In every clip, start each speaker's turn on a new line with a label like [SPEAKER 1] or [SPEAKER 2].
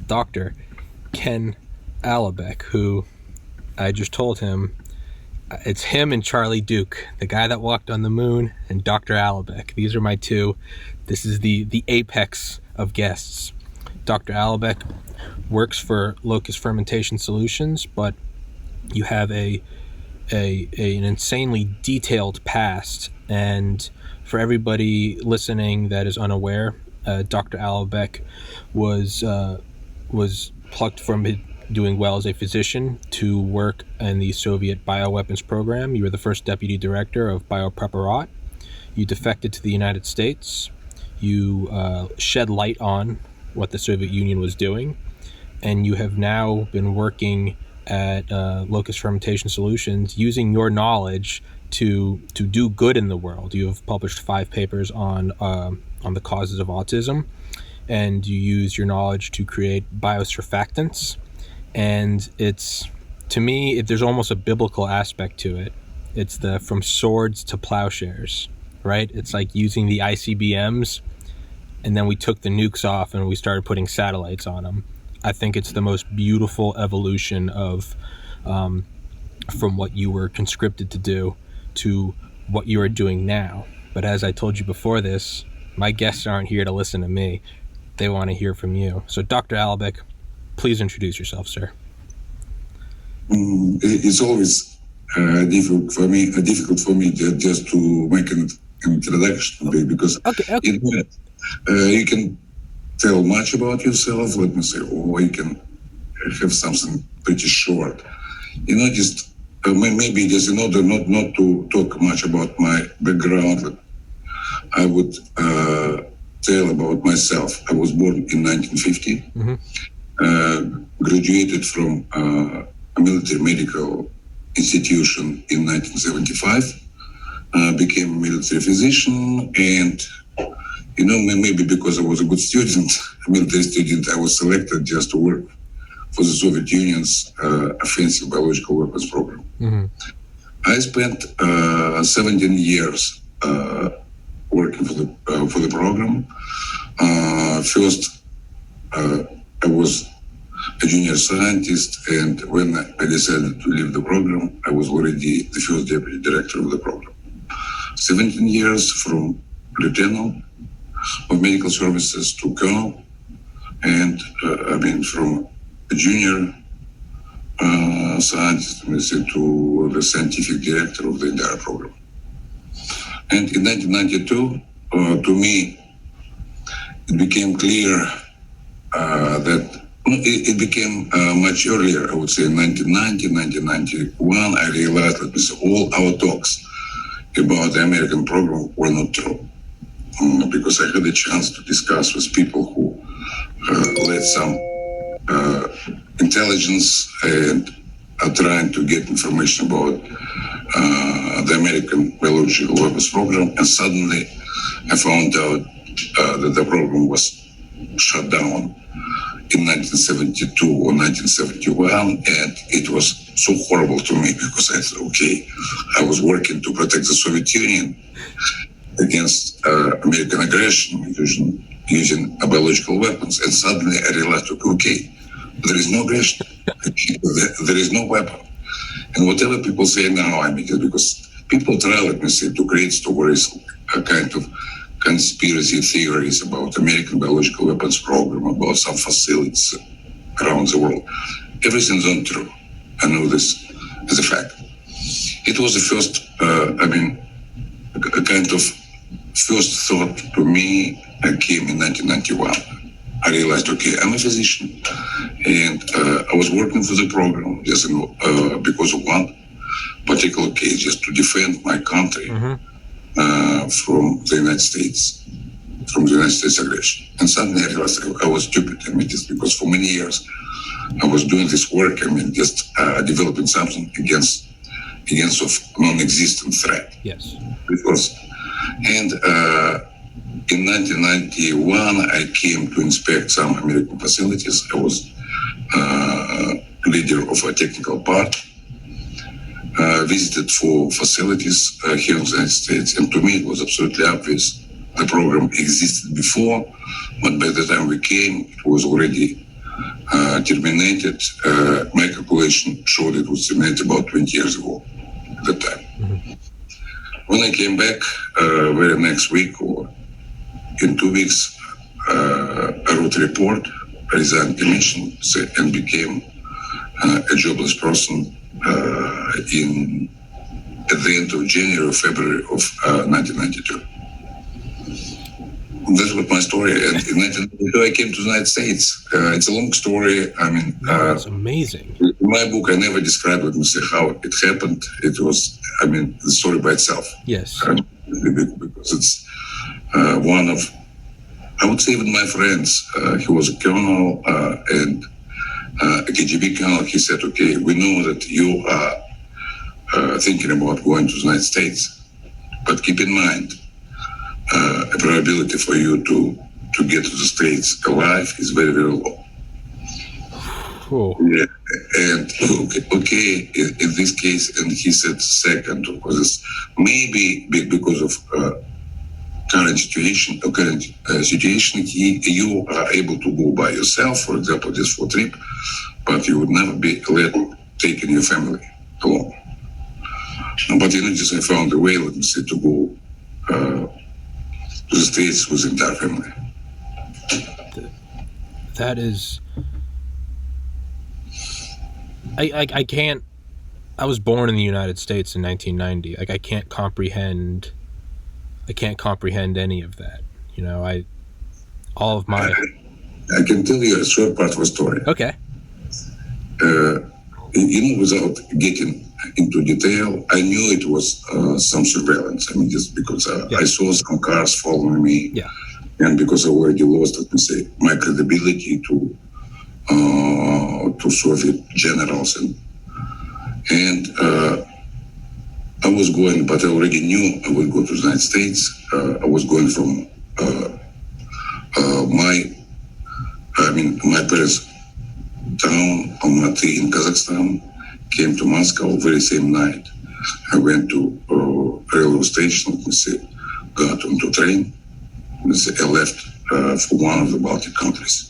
[SPEAKER 1] Dr. Ken Alibek, who I just told him it's him and Charlie Duke, the guy that walked on the moon, and Dr. Alibek. These are my two. This is the apex of guests. Dr. Alibek works for Locust Fermentation Solutions, but you have an insanely detailed past. And for everybody listening that is unaware, Dr. Alibek was plucked from doing well as a physician to work in the Soviet bioweapons program. You were the first deputy director of Biopreparat. You defected to the United States. You shed light on what the Soviet Union was doing, and you have now been working at Locust Fermentation Solutions using your knowledge to do good in the world. You have published 5 papers on the causes of autism, and you use your knowledge to create biosurfactants. And it's, to me, there's almost a biblical aspect to it. It's the from swords to plowshares, right? It's like using the ICBMs, and then we took the nukes off and we started putting satellites on them. I think it's the most beautiful evolution of from what you were conscripted to do to what you are doing now. But as I told you before this, my guests aren't here to listen to me. They want to hear from you. So Dr. Alibek, please introduce yourself, sir.
[SPEAKER 2] It's always difficult for me just to make an introduction, because you can tell much about yourself, let me say, or you can have something pretty short. Just maybe just in order not to talk much about my background, I would tell about myself. I was born in 1950. Graduated from a military medical institution in 1975, became a military physician, and maybe because I was a good student, a military student, I was selected just to work for the Soviet Union's offensive biological weapons program. I spent 17 years working for the program. First, I was a junior scientist, and when I decided to leave the program, I was already the first deputy director of the program. 17 years from lieutenant of medical services to colonel, and from a junior scientist to the scientific director of the entire program. And in 1992, to me, it became clear that it became much earlier, I would say in 1990, 1991, I realized that all our talks about the American program were not true. Because I had a chance to discuss with people who led some intelligence and are trying to get information about the American biological weapons program, and suddenly I found out that the program was shut down in 1972 or 1971, and it was so horrible to me because I thought, okay, I was working to protect the Soviet Union against American aggression using biological weapons, and suddenly I realized, okay, there is no aggression, there is no weapon. And whatever people say now, because people try, let me say, to create stories, a kind of conspiracy theories about American biological weapons program, about some facilities around the world. Everything's not true. I know this as a fact. It was the first, a kind of first thought to me came in 1991. I realized, okay, I'm a physician, and I was working for the program just because of one particular case, just to defend my country from the United States, aggression. And suddenly I realized I was stupid. Just because for many years I was doing this work, just developing something against of non-existent threat.
[SPEAKER 1] Yes.
[SPEAKER 2] And in 1991, I came to inspect some American facilities. I was leader of a technical part, visited 4 facilities here in the United States, and to me it was absolutely obvious the program existed before, but by the time we came, it was already terminated. My calculation showed it was terminated about 20 years ago at that time. Mm-hmm. When I came back, very next week or in 2 weeks, I wrote a report, resigned commission, and became a jobless person at the end of January or February of 1992. That's what my story. And in 1992, I came to the United States. It's a long story. I mean,
[SPEAKER 1] that's amazing.
[SPEAKER 2] In my book, I never described how it happened. It was, I mean, the story by itself.
[SPEAKER 1] Yes.
[SPEAKER 2] Because it's one of, I would say, even my friends. He was a colonel and a KGB colonel. He said, "Okay, we know that you are thinking about going to the United States, but keep in mind." A probability for you to get to the States alive is very, very low.
[SPEAKER 1] Cool.
[SPEAKER 2] Yeah. And okay, in this case, and he said second, because maybe because of current situation, you are able to go by yourself, for example, just for a trip, but you would never be taking your family alone. But just I found a way, let me say, to go to the States with the entire family.
[SPEAKER 1] That is, I can't. I was born in the United States in 1990. Like I can't comprehend any of that. You know, all of my.
[SPEAKER 2] I can tell you a short part of a story.
[SPEAKER 1] Okay.
[SPEAKER 2] Without getting into detail, I knew it was some surveillance. I mean, just because I saw some cars following me, and because I already lost, let me say, my credibility to Soviet generals, and I was going, but I already knew I would go to the United States. I was going from my parents' town, Almaty in Kazakhstan, came to Moscow very same night. I went to railway station, let me say, got onto train, let me say, I left for one of the Baltic countries.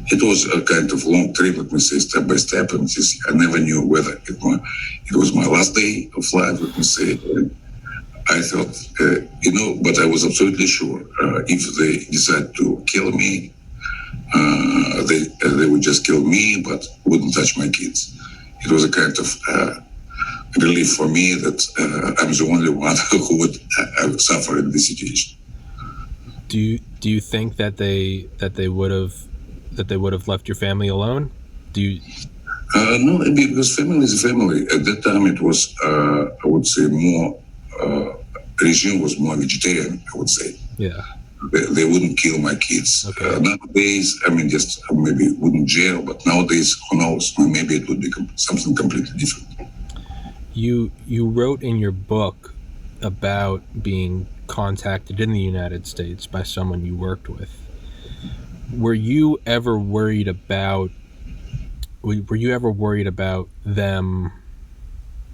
[SPEAKER 2] It was a kind of long trip, let me say, step by step, and I never knew whether it was my last day of life, let me say. I thought, but I was absolutely sure if they decide to kill me, they would just kill me, but wouldn't touch my kids. It was a kind of relief for me that I'm the only one who would suffer in this situation.
[SPEAKER 1] Do you think that they would have left your family alone?
[SPEAKER 2] No, because family is a family. At that time, it was I would say more regime was more vegetarian. I would say.
[SPEAKER 1] Yeah.
[SPEAKER 2] They wouldn't kill my kids.
[SPEAKER 1] Okay.
[SPEAKER 2] Nowadays, I mean, just maybe wouldn't jail, but nowadays, who knows? Maybe it would be something completely different.
[SPEAKER 1] You wrote in your book about being contacted in the United States by someone you worked with. Were you ever worried about them,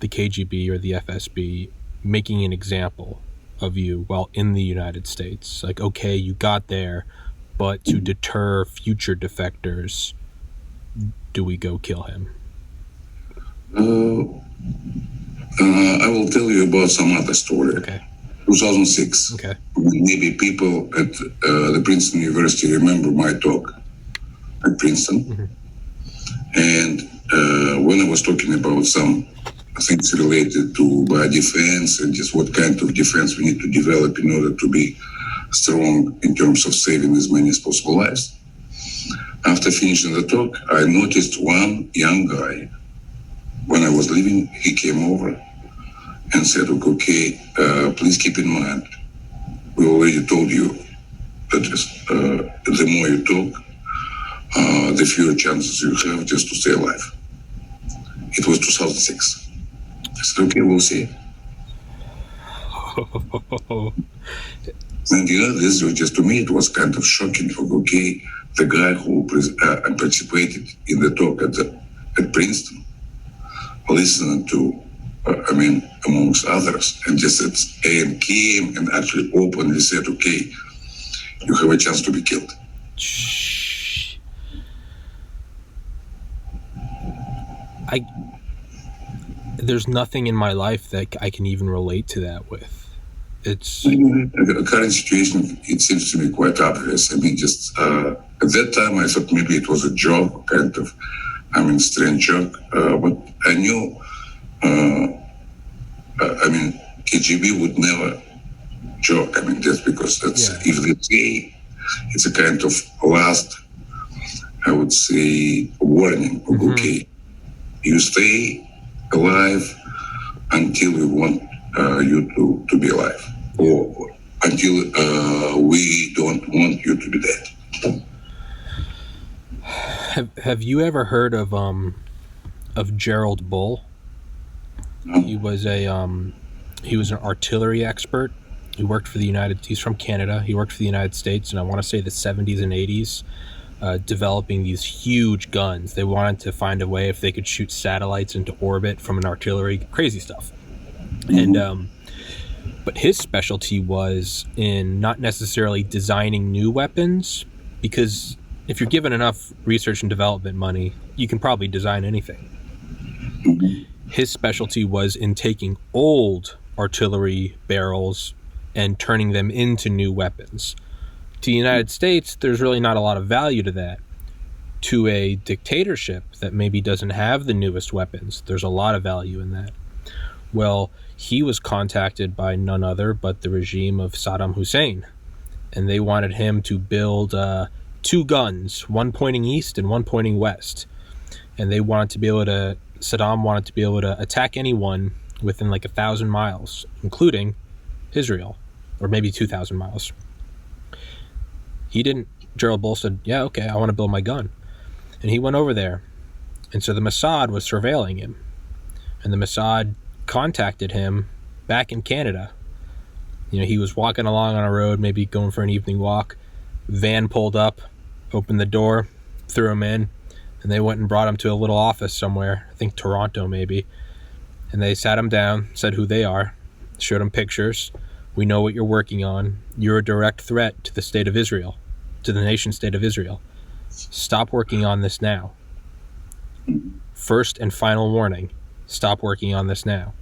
[SPEAKER 1] the KGB or the FSB, making an example of you while in the United States? Like, okay, you got there, but to deter future defectors, do we go kill him?
[SPEAKER 2] I will tell you about some other story.
[SPEAKER 1] Okay.
[SPEAKER 2] 2006.
[SPEAKER 1] Okay.
[SPEAKER 2] Maybe people at the Princeton University remember my talk at Princeton. Mm-hmm. And when I was talking about some things related to biodefense and just what kind of defense we need to develop in order to be strong in terms of saving as many as possible lives. After finishing the talk, I noticed one young guy. When I was leaving, he came over and said, okay, please keep in mind, we already told you that the more you talk, the fewer chances you have just to stay alive. It was 2006. I said, okay, we'll see. And this was just, to me, it was kind of shocking. Okay, the guy who participated in the talk at Princeton, listened to, amongst others, and just came and actually openly said, okay, you have a chance to be killed.
[SPEAKER 1] there's nothing in my life that I can even relate to that with. It's
[SPEAKER 2] the current situation. It seems to me quite obvious. I mean, just at that time, I thought maybe it was a joke, kind of. I mean, strange joke. But I knew. I mean, KGB would never joke. I mean, just because that's if they say it's a kind of last, I would say, warning. Okay, you stay alive until we want you to be alive, or until we don't want you to be dead.
[SPEAKER 1] Have you ever heard of Gerald Bull? No. He was an artillery expert. He worked for he's from Canada. He worked for the United States, and I want to say the 70s and 80s, developing these huge guns. They wanted to find a way if they could shoot satellites into orbit from an artillery, crazy stuff. And but his specialty was in not necessarily designing new weapons, because if you're given enough research and development money, you can probably design anything. His specialty was in taking old artillery barrels and turning them into new weapons. To the United States, there's really not a lot of value to that. To a dictatorship that maybe doesn't have the newest weapons, there's a lot of value in that. Well, he was contacted by none other but the regime of Saddam Hussein, and they wanted him to build 2 guns, one pointing east and one pointing west. And Saddam wanted to be able to attack anyone within like 1,000 miles, including Israel, or maybe 2,000 miles. Gerald Bull said, yeah, okay, I want to build my gun. And he went over there. And so the Mossad was surveilling him. And the Mossad contacted him back in Canada. He was walking along on a road, maybe going for an evening walk. Van pulled up, opened the door, threw him in, and they went and brought him to a little office somewhere, I think Toronto maybe. And they sat him down, said who they are, showed him pictures. We know what you're working on. You're a direct threat to the state of Israel, to the nation state of Israel. Stop working on this now. First and final warning, stop working on this now.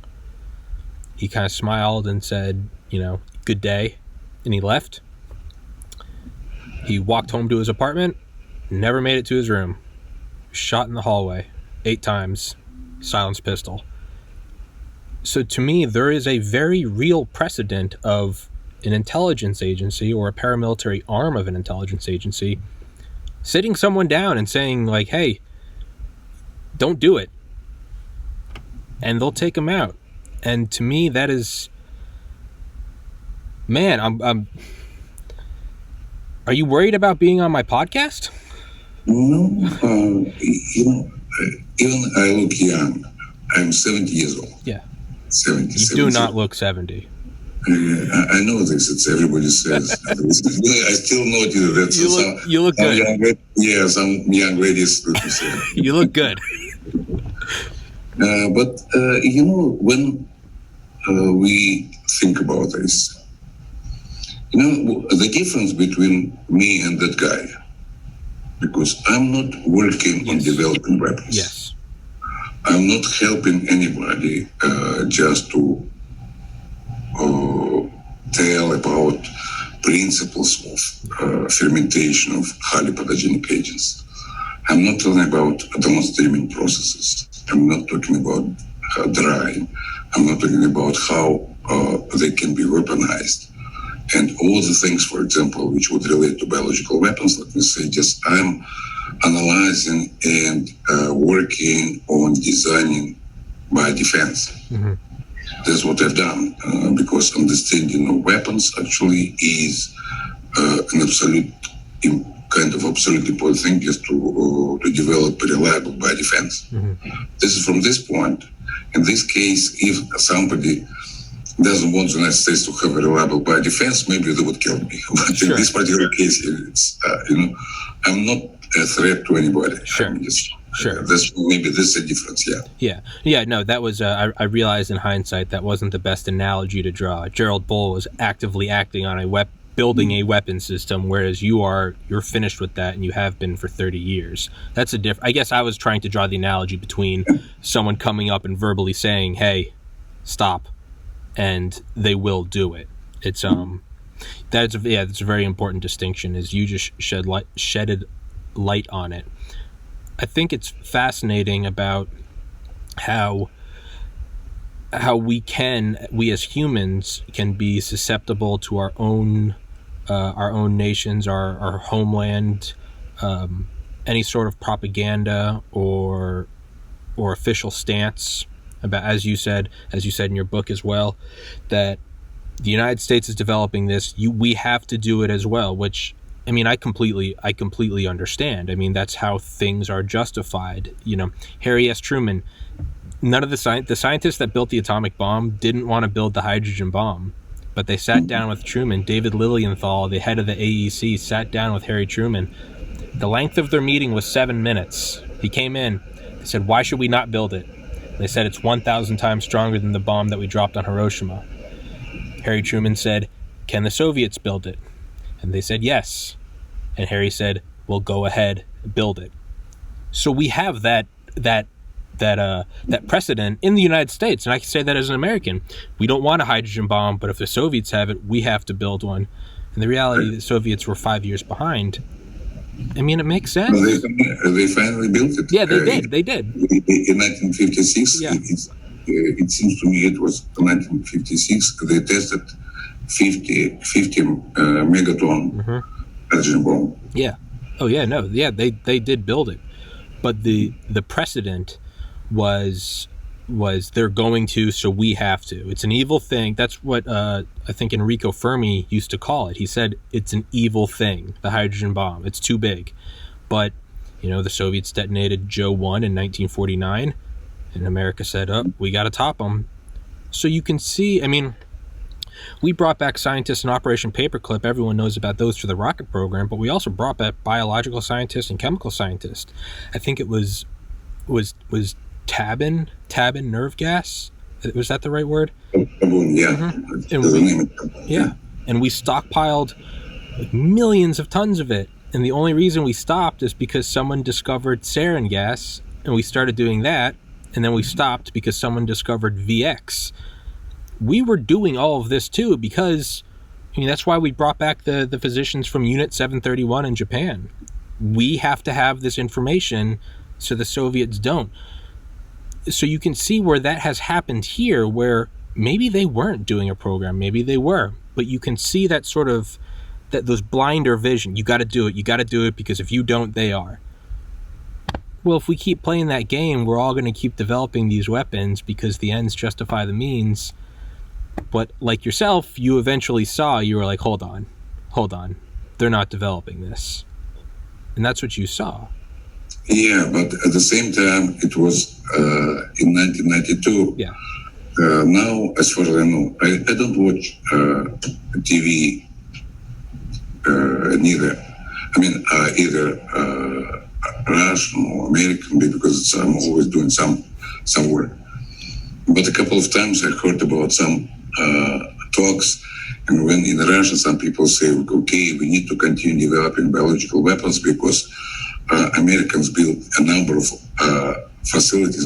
[SPEAKER 1] He kind of smiled and said, good day, and he left. He walked home to his apartment, never made it to his room. Shot in the hallway 8 times, silenced pistol. So to me, there is a very real precedent of an intelligence agency or a paramilitary arm of an intelligence agency sitting someone down and saying, like, hey, don't do it. And they'll take them out. And to me, that is, man, are you worried about being on my podcast?
[SPEAKER 2] No, even I look young. I'm 70 years old.
[SPEAKER 1] Yeah.
[SPEAKER 2] 70.
[SPEAKER 1] You do not look 70.
[SPEAKER 2] I know this. It's everybody says. I still notice that.
[SPEAKER 1] You look good.
[SPEAKER 2] Some young ladies say.
[SPEAKER 1] You look good.
[SPEAKER 2] But when we think about this, the difference between me and that guy, because I'm not working on developing weapons.
[SPEAKER 1] Yes.
[SPEAKER 2] I'm not helping anybody just to tell about principles of fermentation of highly pathogenic agents. I'm not talking about downstreaming processes. I'm not talking about drying. I'm not talking about how they can be weaponized. And all the things, for example, which would relate to biological weapons, let me say, just I'm analyzing and working on designing biodefense. Mm-hmm. That's what I've done, because understanding of weapons actually is an absolutely important thing, just to develop a reliable biodefense. Mm-hmm. This is from this point. In this case, if somebody doesn't want the United States to have a reliable biodefense, maybe they would kill me. But sure. In this particular case, it's, I'm not a threat to anybody.
[SPEAKER 1] Sure. Sure.
[SPEAKER 2] Maybe this is a difference,
[SPEAKER 1] Yeah, no, that was, I realized in hindsight that wasn't the best analogy to draw. Gerald Bull was actively acting on building a weapon system, whereas you're finished with that, and you have been for 30 years. That's I guess I was trying to draw the analogy between someone coming up and verbally saying, "Hey, stop," and they will do it. It's that's a very important distinction. Is you just shedded light on it. I think it's fascinating about how we as humans can be susceptible to our own nations, our homeland, any sort of propaganda or official stance about, as you said in your book as well, that the United States is developing this. We have to do it as well, which, I mean, I completely understand. I mean, that's how things are justified. Harry S. Truman, none of the scientists that built the atomic bomb didn't want to build the hydrogen bomb, but they sat down with Truman. David Lilienthal, the head of the AEC, sat down with Harry Truman. The length of their meeting was 7 minutes. He came in, they said, "Why should we not build it?" They said, "It's 1,000 times stronger than the bomb that we dropped on Hiroshima." Harry Truman said, "Can the Soviets build it?" And they said, "Yes." And Harry said, "Well, go ahead, build it." So we have that precedent in the United States, and I can say that as an American. We don't want a hydrogen bomb, but if the Soviets have it, we have to build one. And the reality, the Soviets were 5 years behind. I mean, it makes sense.
[SPEAKER 2] Well, they finally built it.
[SPEAKER 1] Yeah, they did.
[SPEAKER 2] In 1956,
[SPEAKER 1] yeah.
[SPEAKER 2] It seems to me it was 1956, they tested 50 megaton hydrogen bomb.
[SPEAKER 1] Yeah. Oh, yeah, no. Yeah, they did build it. But the precedent was they're going to, so we have to. It's an evil thing. That's what I think Enrico Fermi used to call it. He said it's an evil thing, the hydrogen bomb. It's too big. But, the Soviets detonated Joe 1 in 1949, and America said, "Oh, we got to top them." So you can see, I mean, we brought back scientists in Operation Paperclip. Everyone knows about those for the rocket program, but we also brought back biological scientists and chemical scientists. I think it was tabin nerve gas. Was that the right word?
[SPEAKER 2] Yeah.
[SPEAKER 1] And we stockpiled millions of tons of it. And the only reason we stopped is because someone discovered sarin gas, and we started doing that. And then we stopped because someone discovered VX. We were doing all of this too because, that's why we brought back the physicians from Unit 731 in Japan. We have to have this information so the Soviets don't. So you can see where that has happened here, where maybe they weren't doing a program, maybe they were, but you can see that sort of, those blinder vision. You got to do it because if you don't, they are. Well, if we keep playing that game, we're all going to keep developing these weapons because the ends justify the means. But like yourself, you eventually saw, you were like, hold on, they're not developing this. And that's what you saw.
[SPEAKER 2] Yeah, but at the same time, it was in 1992.
[SPEAKER 1] Yeah.
[SPEAKER 2] Now, as far as I know, I don't watch TV neither. I mean, either Russian or American, because I'm always doing some work. But a couple of times I heard about some talks, and when in Russia some people say, okay, we need to continue developing biological weapons because Americans built a number of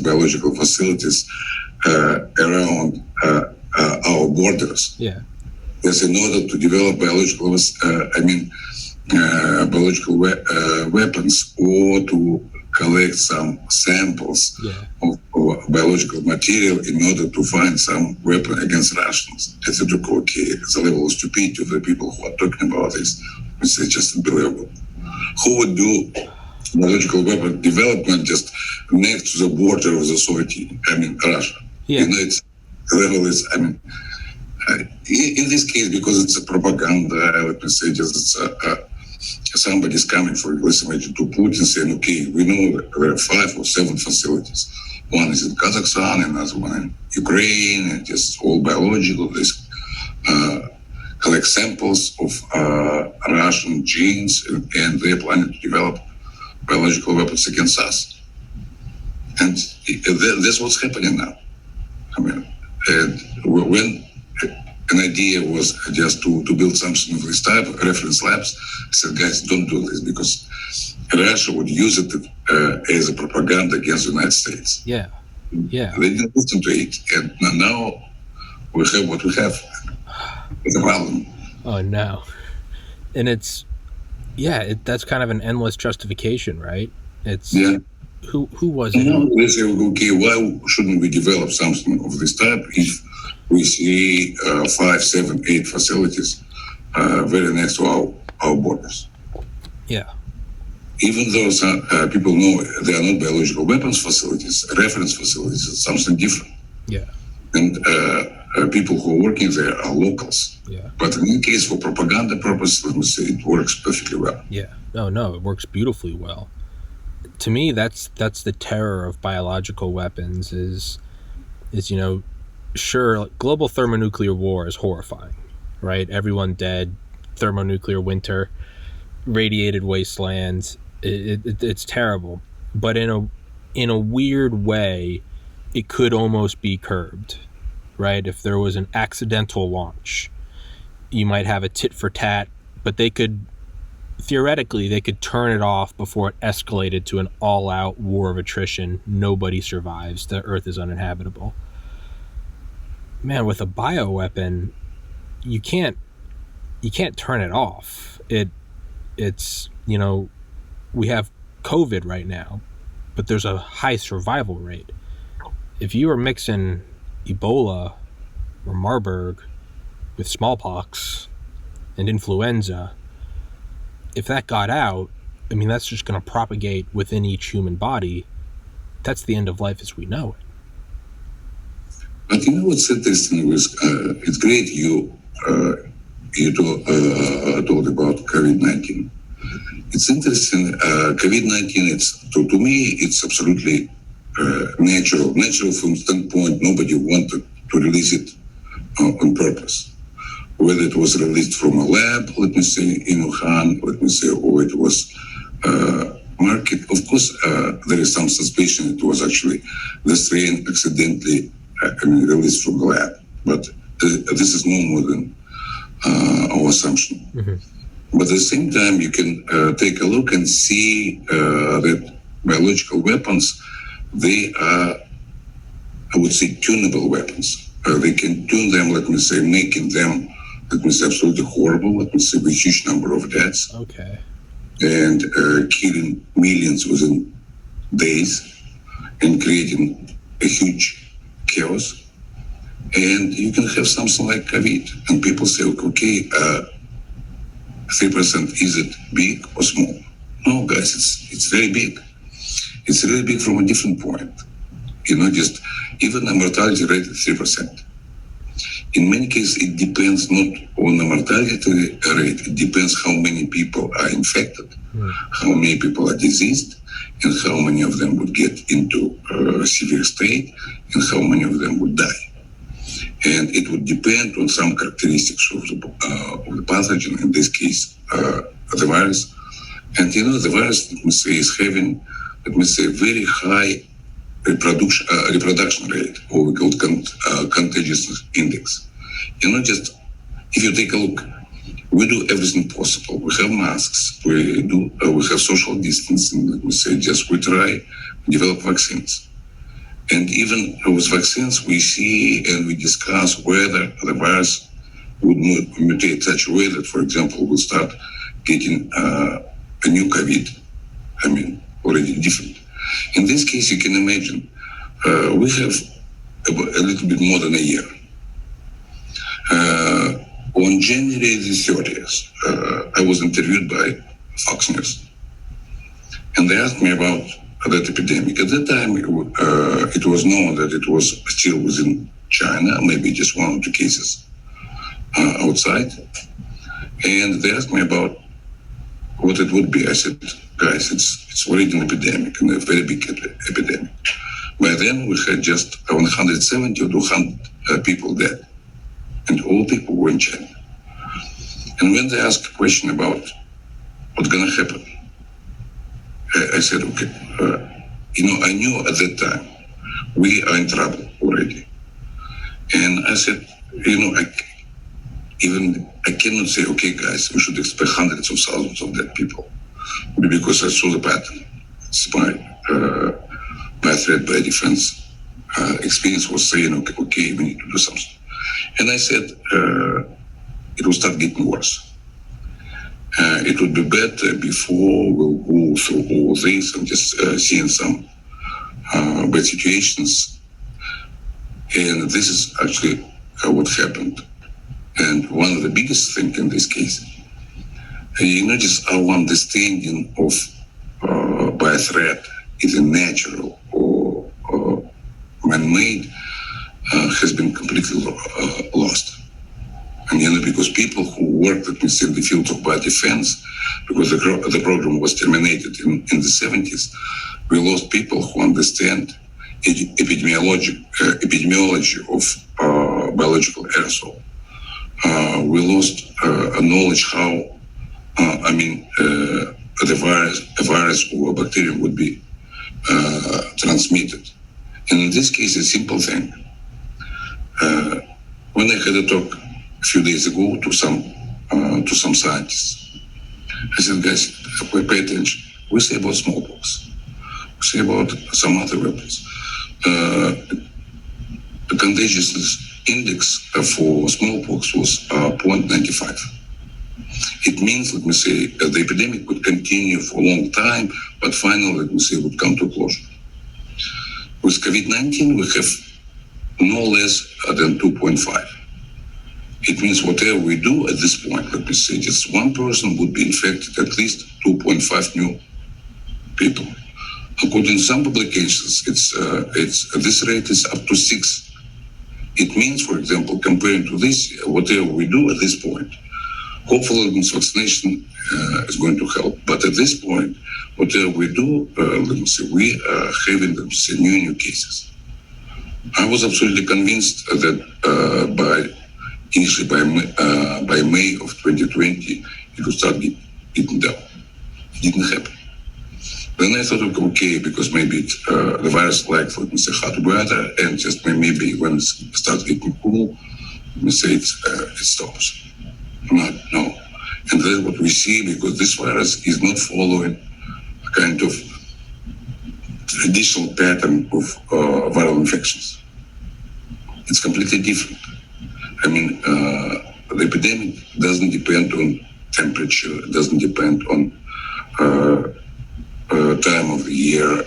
[SPEAKER 2] biological facilities around our borders.
[SPEAKER 1] Yeah.
[SPEAKER 2] Yes, in order to develop biological weapons or to collect some samples of biological material in order to find some weapon against Russians. I said, okay, the level of stupidity of the people who are talking about this is just unbelievable. Who would do biological weapon development just next to the border of the Soviet Union, Russia?
[SPEAKER 1] Yeah.
[SPEAKER 2] The level is, in this case, because it's a propaganda, let me say, just it's somebody's coming, for example, to Putin saying, okay, we know there are 5 or 7 facilities. One is in Kazakhstan, another one in Ukraine, and just all biological. This collect samples of Russian genes, and they're planning to develop biological weapons against us. And that's what's happening now. And when an idea was just to build something of this type, reference labs, I said, guys, don't do this, because Russia would use it as a propaganda against the United States.
[SPEAKER 1] Yeah. Yeah.
[SPEAKER 2] They didn't listen to it. And now we have what we have. It's a problem.
[SPEAKER 1] Oh, no. And it's, that's kind of an endless justification, right? It's, who was it?
[SPEAKER 2] Now they say, okay, why shouldn't we develop something of this type if we see 5, 7, 8 facilities very next to our borders?
[SPEAKER 1] Yeah.
[SPEAKER 2] Even though some people know they are not biological weapons facilities, reference facilities, it's something different.
[SPEAKER 1] Yeah.
[SPEAKER 2] And people who are working there are locals.
[SPEAKER 1] Yeah.
[SPEAKER 2] But in any case, for propaganda purposes, let me say, it works perfectly well.
[SPEAKER 1] Yeah. No, it works beautifully well. To me, that's the terror of biological weapons is sure, global thermonuclear war is horrifying, right? Everyone dead, thermonuclear winter, radiated wastelands. It's terrible. But in a weird way, it could almost be curbed, right? If there was an accidental launch, you might have a tit for tat, but theoretically, they could turn it off before it escalated to an all-out war of attrition. Nobody survives. The Earth is uninhabitable. Man, with a bioweapon, you can't turn it off. It's we have COVID right now, but there's a high survival rate. If you were mixing Ebola or Marburg with smallpox and influenza, if that got out, I mean, that's just going to propagate within each human body. That's the end of life as we know it.
[SPEAKER 2] But you know what's interesting was it's great you told about COVID-19. It's interesting. COVID-19. To me, it's absolutely natural. Natural from standpoint. Nobody wanted to release it on purpose. Whether it was released from a lab, let me say, in Wuhan, let me say, or it was market. Of course, there is some suspicion it was actually the strain accidentally released from the lab. But this is no more than our assumption. Mm-hmm. But at the same time, you can take a look and see that biological weapons, they are, I would say, tunable weapons. They can tune them, let me say, making them, let me say, absolutely horrible, let me say, with a huge number of deaths.
[SPEAKER 1] Okay.
[SPEAKER 2] And killing millions within days and creating a huge chaos. And you can have something like COVID. And people say, okay, 3%, is it big or small? No, guys, it's very big. It's really big from a different point. Just even the mortality rate is 3%. In many cases, it depends not on the mortality rate, it depends how many people are infected, how many people are diseased, and how many of them would get into a severe state, and how many of them would die. And it would depend on some characteristics of the pathogen, in this case, the virus. And the virus, let me say, is having, let me say, very high reproduction rate, or we call it contagiousness index. Just if you take a look, we do everything possible. We have masks, we have social distancing, let me say, we try to develop vaccines. And even with vaccines, we see and we discuss whether the virus would mutate such a way that, for example, we'll start getting a new COVID, already different. In this case, you can imagine, we have a little bit more than a year. On January the 30th, I was interviewed by Fox News, and they asked me about that epidemic. At that time, it was known that it was still within China, maybe just 1 or 2 cases outside. And they asked me about what it would be. I said, guys, it's already an epidemic, and a very big epidemic. By then, we had just 170 or 200 people dead, and all people were in China. And when they asked a question about what's going to happen, I said, okay, I knew at that time we are in trouble already. And I said, I cannot say, okay, guys, we should expect hundreds of thousands of dead people, because I saw the pattern. It's by threat, by defense experience was saying, okay, we need to do something. And I said, it will start getting worse. It would be better before we'll go through all this and just seeing some bad situations. And this is actually what happened. And one of the biggest things in this case, you notice our understanding of by threat, either natural or man-made, has been completely lost. And because people who worked in the field of biodefense, because the program was terminated in the 70s, we lost people who understand epidemiology of biological aerosol. We lost knowledge how, a virus or a bacterium would be transmitted. And in this case, a simple thing. When I had a talk a few days ago to some scientists, I said, guys, pay attention. We say about smallpox. We say about some other weapons. The contagiousness index for smallpox was 0.95. It means, let me say, the epidemic would continue for a long time, but finally, let me say, would come to a closure. With COVID-19, we have no less than 2.5. It means whatever we do at this point, let me say, just one person would be infected, at least 2.5 new people. According to some publications, this rate is up to 6. It means, for example, comparing to this, whatever we do at this point, hopefully vaccination is going to help. But at this point, whatever we do, let me say, we are having, let me say, new cases. I was absolutely convinced that initially by May of 2020, it would start getting down. It didn't happen. Then I thought, okay, because maybe the virus likes, let me say, hot weather, and just maybe when it starts getting cool, let me say it stops. No. And that's what we see, because this virus is not following a kind of traditional pattern of viral infections. It's completely different. The epidemic doesn't depend on temperature, it doesn't depend on time of the year,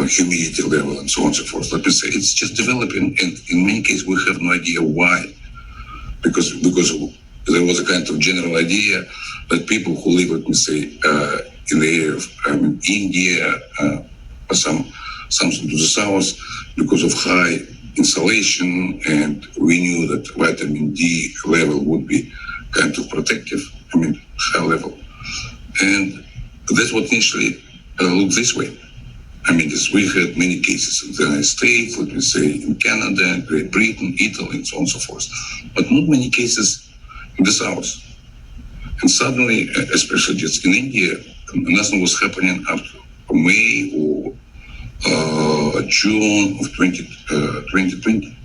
[SPEAKER 2] humidity level, and so on and so forth. Let me say, it's just developing, and in many cases we have no idea why. Because there was a kind of general idea that people who live, let me say, in the area of India, or something to the south, because of high insulation, and we knew that vitamin D level would be kind of protective, high level. And that's what initially looked this way. We had many cases in the United States, let me say, in Canada, Great Britain, Italy, and so on and so forth, but not many cases in the south. And suddenly, especially just in India, nothing was happening up to May or June of 2020.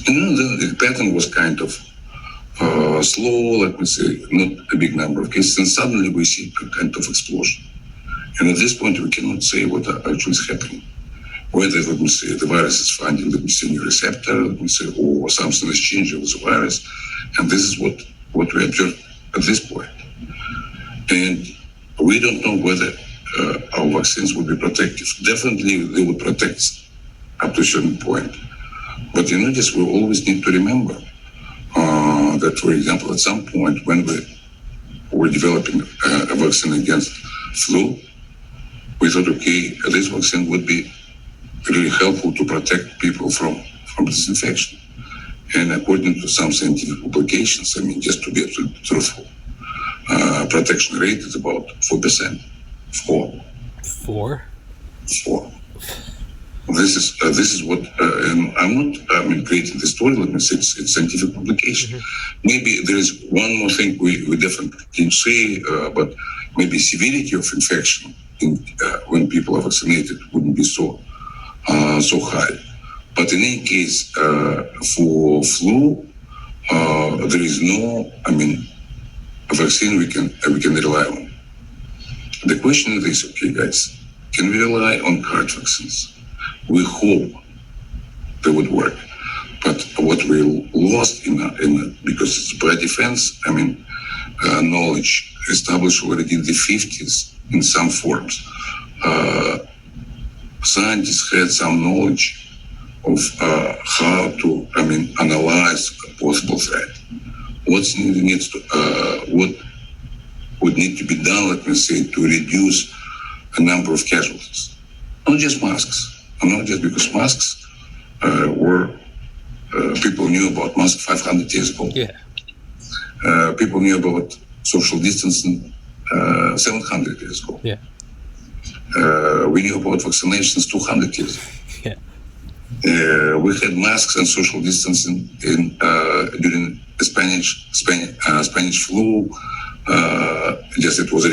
[SPEAKER 2] And then the pattern was kind of slow, let me say, not a big number of cases, and suddenly we see a kind of explosion. And at this point, we cannot say what actually is happening. Whether, let me say, the virus is finding, let me say, new receptor, let me say, or something is changing with the virus. And this is what we observe at this point. And we don't know whether our vaccines will be protective. Definitely, they will protect up to a certain point. But just we always need to remember that, for example, at some point when we were developing a vaccine against flu, we thought, okay, this vaccine would be really helpful to protect people from this infection. And according to some scientific publications, just to be absolutely truthful, protection rate is about 4%.
[SPEAKER 1] 4?
[SPEAKER 2] 4. This is what, and I'm not creating the story, let me say, it's scientific publication. Mm-hmm. Maybe there is one more thing we definitely can say, but maybe severity of infection when people are vaccinated wouldn't be so high. But in any case, for flu, there is no, a vaccine we can rely on. The question is, okay, guys, can we rely on card vaccines? we hope they would work. But what we lost because it's biodefense, knowledge established already in the 50s in some forms. Scientists had some knowledge of how to, analyze a possible threat. What would need to be done, let me say, to reduce a number of casualties. Not just masks, not just because masks were, people knew about masks 500 years ago.
[SPEAKER 1] Yeah.
[SPEAKER 2] People knew about social distancing 700 years ago.
[SPEAKER 1] Yeah.
[SPEAKER 2] We knew about vaccinations 200 years ago.
[SPEAKER 1] Yeah.
[SPEAKER 2] We had masks and social distancing during the Spanish flu. Just it was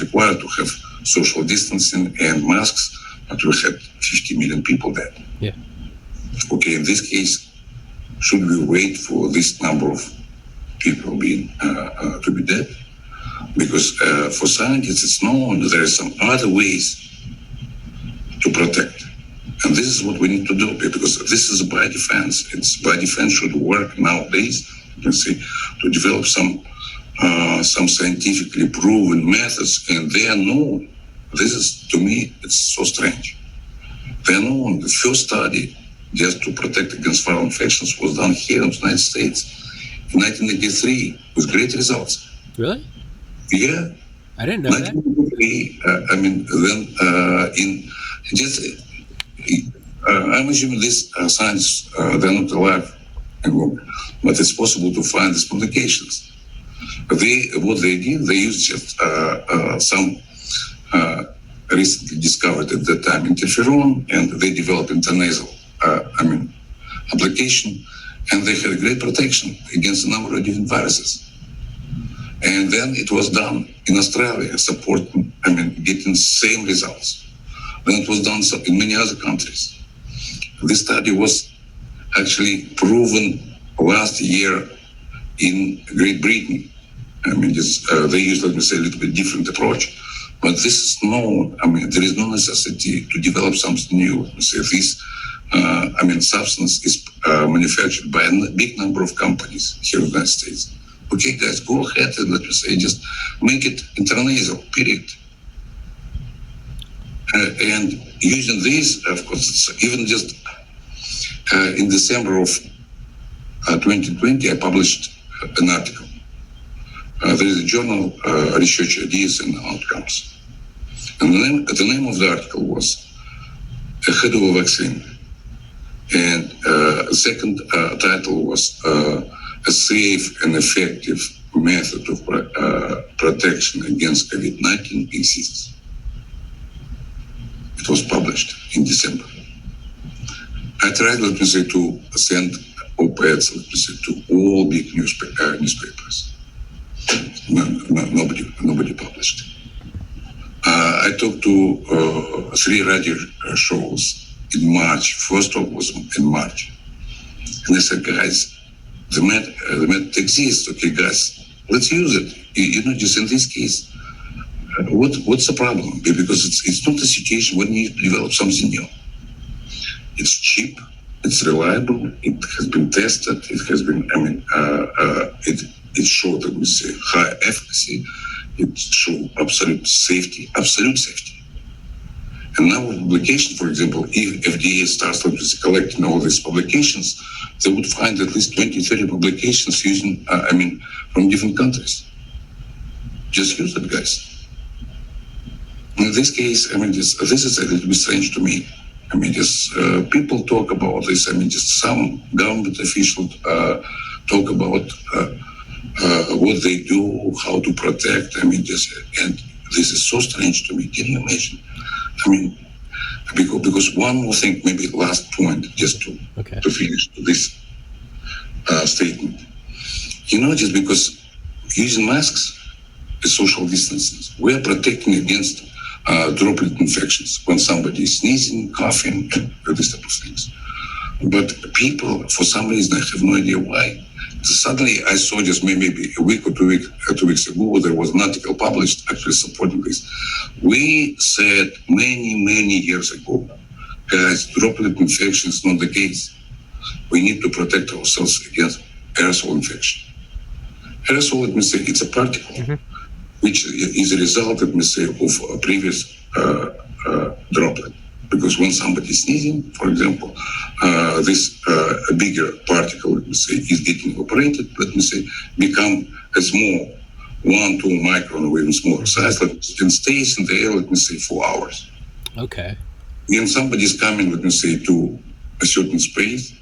[SPEAKER 2] required to have social distancing and masks, but we had 50 million people dead.
[SPEAKER 1] Yeah.
[SPEAKER 2] Okay, in this case, should we wait for this number of people being to be dead? Because for scientists, it's known that there are some other ways to protect. And this is what we need to do, because this is a biodefense. Biodefense should work nowadays, you can see, to develop some scientifically proven methods, and they are known. This is, to me, it's so strange. They are known. The first study just to protect against viral infections was done here in the United States in 1983 with great results.
[SPEAKER 1] Really?
[SPEAKER 2] Yeah.
[SPEAKER 1] I didn't know that.
[SPEAKER 2] I'm assuming this science, they're not alive anymore, but it's possible to find these publications. What they did, they used just some recently discovered at that time interferon, and they developed intranasal application, and they had great protection against a number of different viruses. And then it was done in Australia, supporting, getting same results. Then it was done in many other countries. This study was actually proven last year in Great Britain. They used, let me say, a little bit different approach, but this is known. There is no necessity to develop something new. This, substance is manufactured by a big number of companies here in the United States. Okay, guys, go ahead and let me say, just make it intranasal, period. And using this, of course, even just in December of 2020, I published an article. There is a journal, Research Ideas and Outcomes. And the name of the article was Ahead of a Vaccine. And the second title was A Safe and Effective Method of Protection Against COVID-19 Exists. It was published in December. I tried, let me say, to send op-eds, let me say, to all big newspapers. Nobody published. I talked to 3 radio shows in March. First talk was in March. And I said, guys, the method exists. Okay, guys, let's use it. Just in this case, what's the problem? Because it's not a situation when you develop something new. It's cheap, it's reliable, it has been tested, it has been, it showed, let me say, high efficacy, it showed absolute safety. And now with publication, for example, if FDA starts collecting all these publications, they would find at least 20, 30 publications using, from different countries. Just use it, guys. In this case, this is a little bit strange to me. People talk about this. Just some government officials talk about what they do, how to protect. And this is so strange to me. Can you imagine? Because one more thing, maybe last point, just to finish this statement. Just because using masks is social distancing, we are protecting against droplet infections when somebody is sneezing, coughing, this type of things. But people, for some reason, I have no idea why. Suddenly, I saw just maybe a week or 2 weeks ago, there was an article published actually supporting this. We said many years ago Guys, droplet infection is not the case. We need to protect ourselves against aerosol infection. Aerosol, let me say, it's a particle which is a result, let me say, of a previous droplet. Because when somebody is sneezing, for example, this bigger particle, let me say, is getting evaporated, let me say, become a small 1-2 micron or even smaller size, and stays in the air, let me say, for hours.
[SPEAKER 1] Okay.
[SPEAKER 2] When somebody is coming, let me say, to a certain space,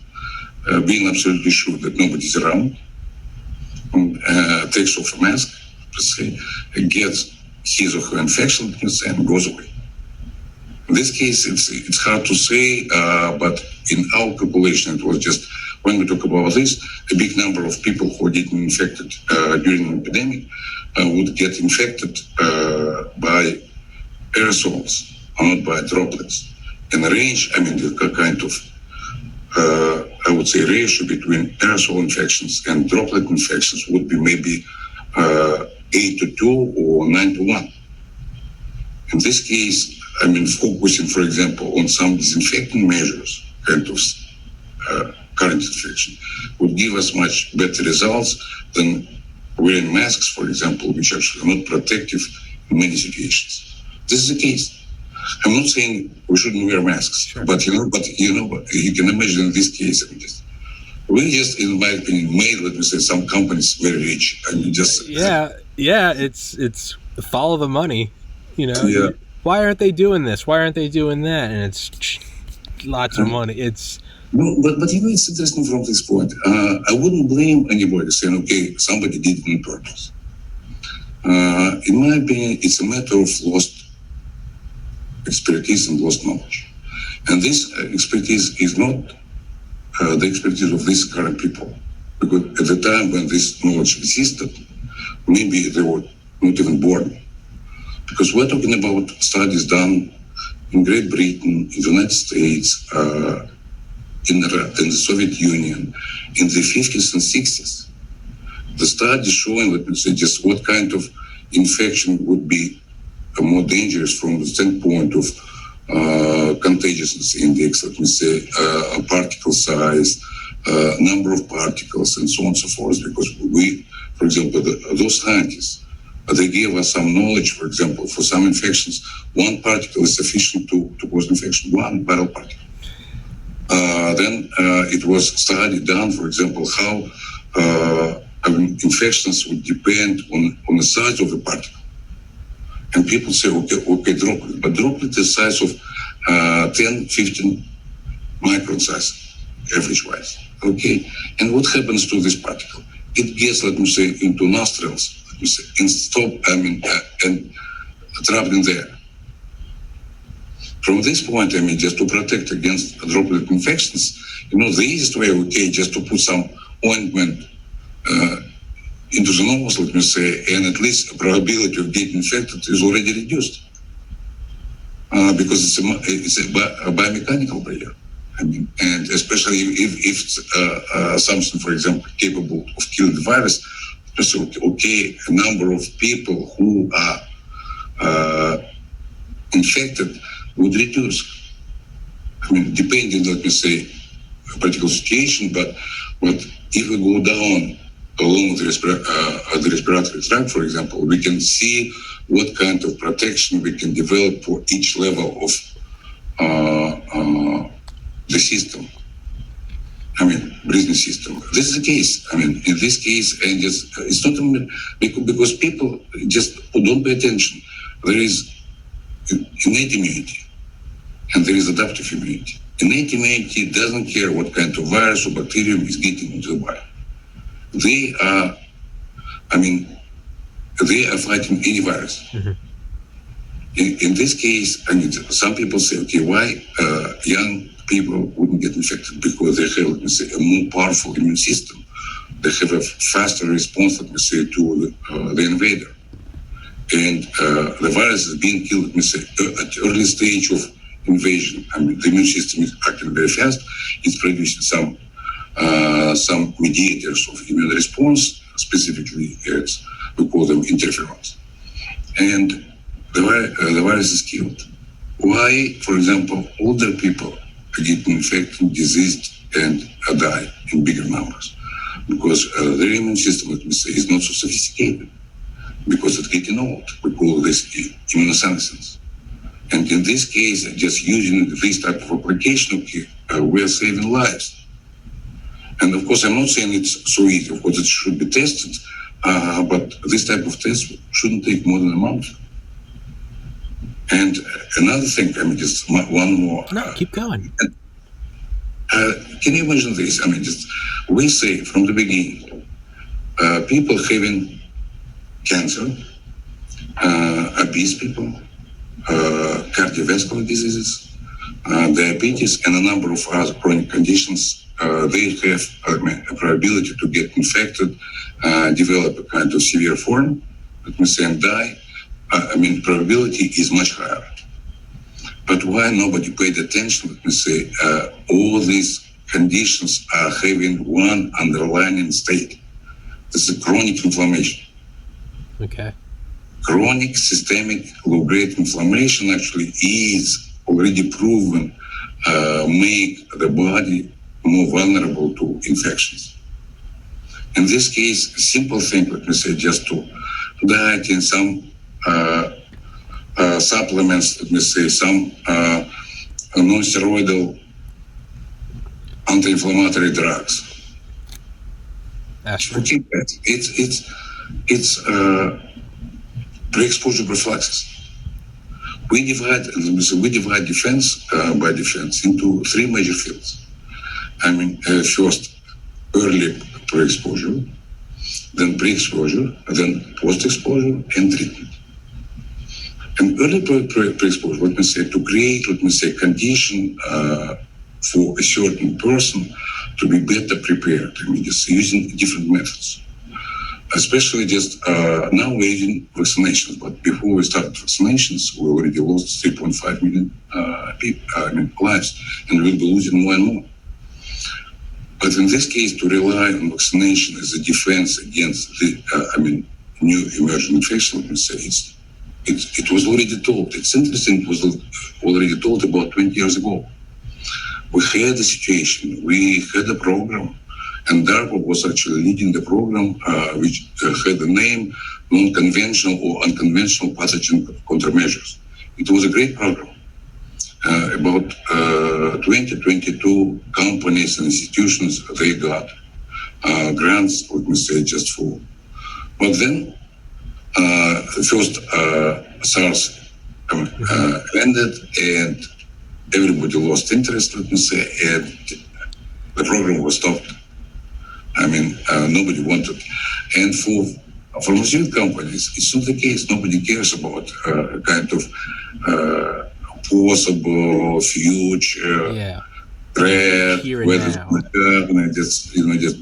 [SPEAKER 2] being absolutely sure that nobody's around, takes off a mask, let's say, gets his or her infection, let me say, and goes away. In this case, it's hard to say, but in our calculation, it was just, when we talk about this, a big number of people who are getting infected during an epidemic would get infected by aerosols, or not by droplets. And the range, I mean, the kind of, I would say, ratio between aerosol infections and droplet infections would be maybe 8-2 or 9-1. In this case, I mean, focusing, for example, on some disinfecting measures, kind of current infection, would give us much better results than wearing masks, for example, which actually are not protective in many situations. This is the case. I'm not saying we shouldn't wear masks, sure. but you can imagine in this case, I mean, we just, in my opinion, made, let me say, some companies very rich. I mean, just
[SPEAKER 1] it's follow the money, you know. Yeah. Why aren't they doing this? Why aren't they doing that? And it's lots of money. It's
[SPEAKER 2] no, but you know, it's interesting from this point. I wouldn't blame anybody saying, okay, somebody did it on purpose. In my opinion, it's a matter of lost expertise and lost knowledge. And this expertise is not the expertise of these current people. Because at the time when this knowledge existed, maybe they were not even born. Because we're talking about studies done in Great Britain, in the United States, in the Soviet Union, in the 50s and 60s. The studies showing, let me say, just what kind of infection would be more dangerous from the standpoint of contagiousness index, let me say, particle size, number of particles, and so on and so forth. Because we, for example, those scientists, they gave us some knowledge, for example, for some infections, one particle is sufficient to cause infection, one viral particle. Then it was study done, for example, how infections would depend on the size of the particle. And people say, okay, droplet, but droplet is the size of 10, 15 micron size, average-wise. Okay, and what happens to this particle? It gets, let me say, into nostrils, let me say, and trapped in there. From this point, just to protect against droplet infections, the easiest way, okay, just to put some ointment into the nose, let me say, and at least the probability of getting infected is already reduced. Because it's a biomechanical barrier. And especially if something, for example, capable of killing the virus, so, okay, a number of people who are infected would reduce. Depending, let me say, a particular situation, but if we go down along the respiratory tract, for example, we can see what kind of protection we can develop for each level of the system. Breathing system. This is the case. In this case, and it's not because people just don't pay attention. There is innate immunity and there is adaptive immunity. Innate immunity doesn't care what kind of virus or bacterium is getting into the body. They are fighting any virus. Mm-hmm. In this case, some people say, okay, why young people wouldn't get infected? Because they have, let me say, a more powerful immune system. They have a faster response, let me say, to the invader. And the virus is being killed, let me say, at the early stage of invasion. The immune system is acting very fast. It's producing some mediators of immune response, specifically, we call them interferons. And the virus is killed. why, for example, older people get infected, diseased, and die in bigger numbers? Because their immune system, let me say, is not so sophisticated. Because it's getting old. We call this immunosenescence. And in this case, just using this type of application, we are saving lives. And of course, I'm not saying it's so easy. Of course, it should be tested, but this type of test shouldn't take more than a month. And another thing, just one more.
[SPEAKER 1] No, keep going.
[SPEAKER 2] Can you imagine this? We say from the beginning, people having cancer, obese people, cardiovascular diseases, diabetes, and a number of other chronic conditions, they have a probability to get infected, develop a kind of severe form, let me say, and die. Probability is much higher. But why nobody paid attention? Let me say, all these conditions are having one underlying state. This is chronic inflammation.
[SPEAKER 1] Okay.
[SPEAKER 2] Chronic systemic low-grade inflammation actually is already proven make the body more vulnerable to infections. In this case, a simple thing, let me say, just to diet in some supplements, let me say, some non-steroidal anti-inflammatory drugs. It's pre-exposure prophylaxis. We divide defense by defense into three major fields. First, early pre-exposure, then pre-exposure, then post-exposure, and treatment. And early pre-exposure, let me say, to create, condition for a certain person to be better prepared, just using different methods. Especially just now we're using vaccinations, but before we started vaccinations, we already lost 3.5 million lives, and we'll be losing more and more. But in this case, to rely on vaccination as a defense against the new emerging infection, let me say, it was already told. It's interesting, it was already told about 20 years ago. We had a situation, we had a program, and DARPA was actually leading the program, which had the name Non-Conventional or Unconventional Pathogen Countermeasures. It was a great program. About 22 companies and institutions, they got grants, let me say, just for. But then, first SARS ended, and everybody lost interest, let me say, and the program was stopped. Nobody wanted. And for pharmaceutical companies, it's not the case. Nobody cares about kind of possible future threat, whether it's going to happen, just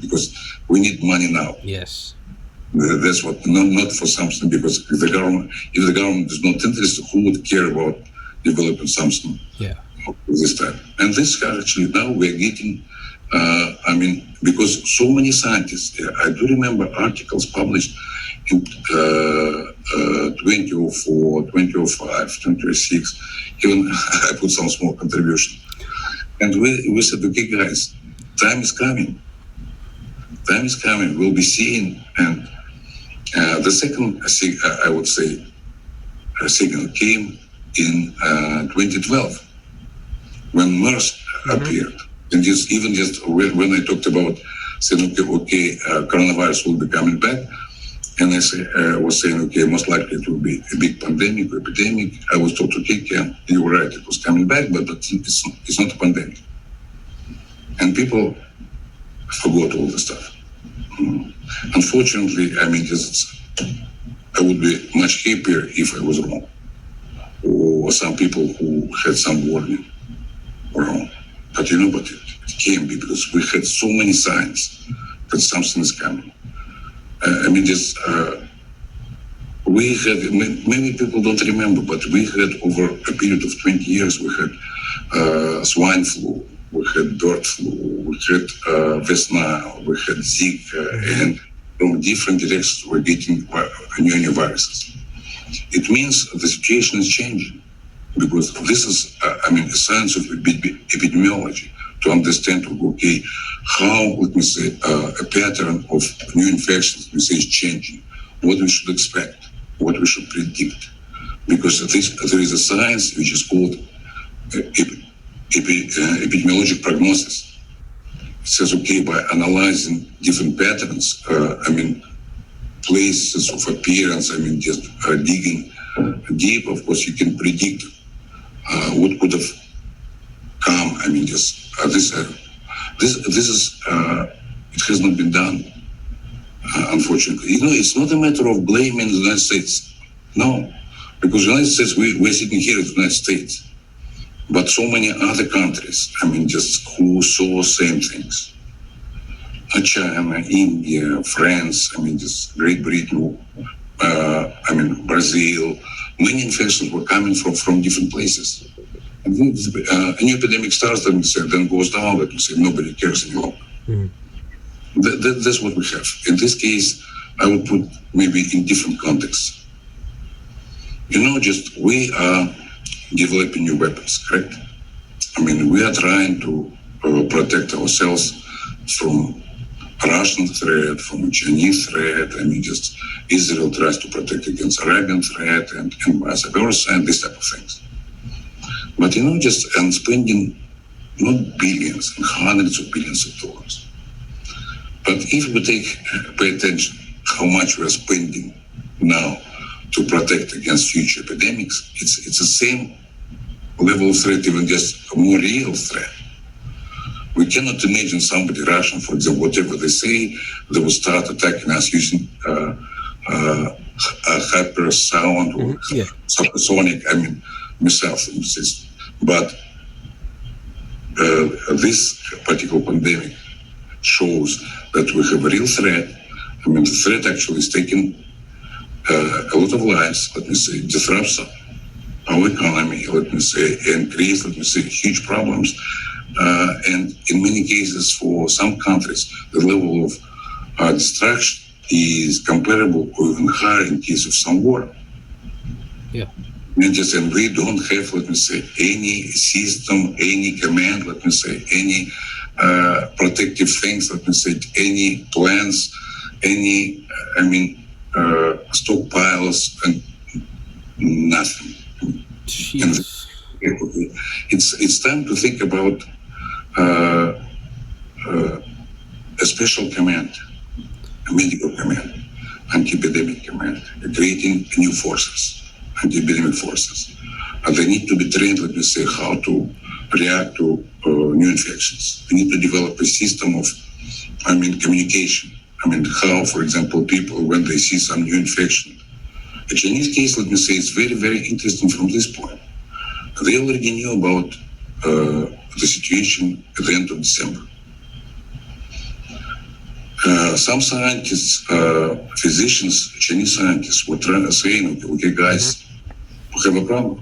[SPEAKER 2] because we need money now.
[SPEAKER 1] Yes.
[SPEAKER 2] That's what, not for something, because if the government is not interested, who would care about developing something of this type? And this actually now we're getting, because so many scientists, I do remember articles published in 2004, 2005, 2006, even I put some small contribution. And we said, okay, guys, time is coming. Time is coming. We'll be seeing. And the second, I would say, signal came in 2012 when MERS appeared. And just when I talked about saying, okay, coronavirus will be coming back, and I was saying, okay, most likely it will be a big pandemic or epidemic. I was told, okay, Ken, you were right, it was coming back, but it's not a pandemic. And people forgot all the stuff. Unfortunately, I would be much happier if I was wrong, or some people who had some warning were wrong. But it can't be, because we had so many signs that something is coming. We had, many people don't remember, but we had over a period of 20 years, we had swine flu, we had bird flu, we had West Nile, we had Zika, and from different directions we're getting new viruses. It means the situation is changing. because this is, a science of epidemiology, to understand, okay, how, let me say, a pattern of new infections, let me say, is changing, what we should expect, what we should predict. Because there is a science which is called epidemiologic prognosis. It says, okay, by analyzing different patterns, places of appearance, just digging deep, of course, you can predict what could have come. This is, it has not been done, unfortunately. It's not a matter of blaming the United States. No, because the United States, we're sitting here in the United States, but so many other countries, who saw same things. China, India, France, Great Britain, Brazil, many infections were coming from different places. And then a new epidemic starts, then goes down, nobody cares anymore. That's what we have. In this case, I would put maybe in different contexts. We are developing new weapons, correct? We are trying to protect ourselves from Russian threat, from Chinese threat. Israel tries to protect against Arabian threat and vice versa, and these type of things. But and spending not billions and hundreds of billions of dollars. But if we pay attention how much we are spending now to protect against future epidemics, it's the same level of threat, even just a more real threat. We cannot imagine somebody, Russian, for example, whatever they say, they will start attacking us using hypersound or supersonic, missiles. But this particular pandemic shows that we have a real threat. The threat actually is taking a lot of lives, disrupts our economy, and creates, huge problems. And in many cases, for some countries, the level of destruction is comparable or even higher in case of some war.
[SPEAKER 1] Yeah.
[SPEAKER 2] And we don't have, any system, any command, any protective things, any plans, any, stockpiles, and nothing.
[SPEAKER 1] Jeez.
[SPEAKER 2] It's time to think about a special command, a medical command, anti-epidemic command, creating new forces, anti-epidemic forces. And they need to be trained, how to react to new infections. We need to develop a system of, communication. How, for example, people, when they see some new infection. The Chinese case, is very, very interesting from this point. They already knew about the situation at the end of December. Some scientists, physicians, Chinese scientists were saying, okay, guys, we have a problem.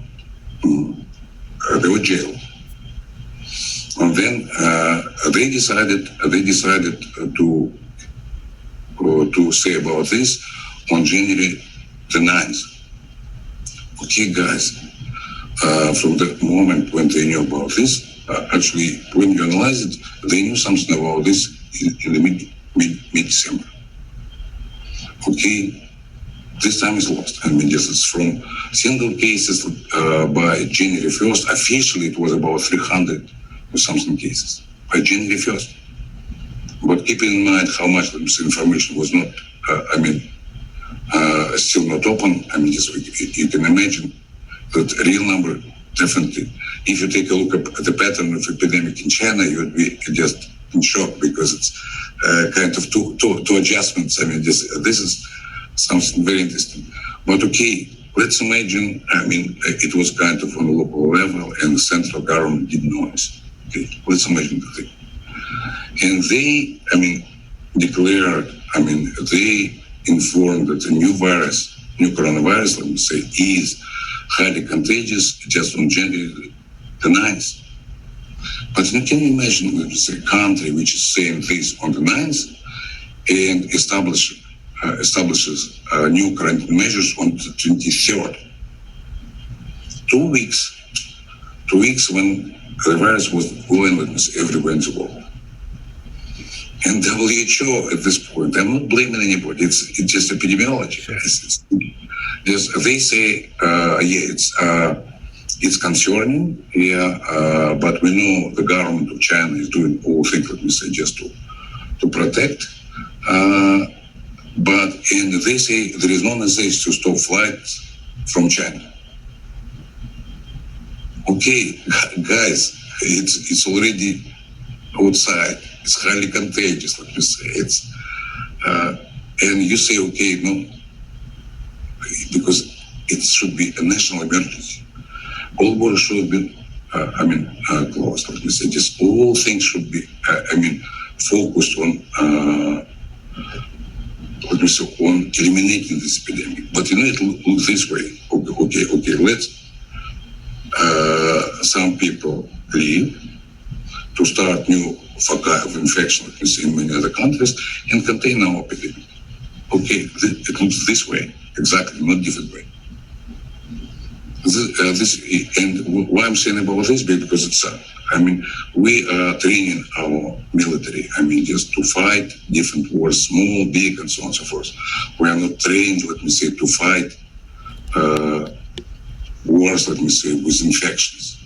[SPEAKER 2] They were jailed. And then they decided to say about this on January the 9th. Okay, guys, from the moment when they knew about this, actually, when you analyze it, they knew something about this in the mid-December. Okay, this time is lost. It's from single cases by January 1st. Officially, it was about 300 or something cases by January 1st. But keeping in mind how much information was not, still not open, you can imagine that real number, definitely. If you take a look at the pattern of epidemic in China, you would be just in shock because it's kind of two adjustments. This is something very interesting. But okay, let's imagine, it was kind of on a local level and the central government didn't know this. Okay, let's imagine the thing. And they, declared, they informed that the new coronavirus, let me say, is highly contagious just on January the 9th. But you can imagine, let me say, a country which is saying this on the 9th and establishes new quarantine measures on the 23rd. 2 weeks 2 weeks when the virus was going everywhere in the world. And WHO at this point, I'm not blaming anybody. It's just epidemiology.
[SPEAKER 1] Sure.
[SPEAKER 2] Yes, they say, it's concerning, but we know the government of China is doing all things, let me say, just to protect. But they say there is no necessity to stop flights from China. Okay, guys, it's already outside. It's highly contagious, let me say. And you say, okay, no, because it should be a national emergency. All borders should have been, closed, let me say. Just all things should be, focused on, on eliminating this epidemic. But it looks this way. Okay, let's, some people leave to start new foci of infection, like we see in many other countries, and contain our epidemic. Okay, it looks this way, exactly, not different way. And why I'm saying about this, because it's, we are training our military, just to fight different wars, small, big, and so on and so forth. We are not trained, let me say, to fight wars, let me say, with infections,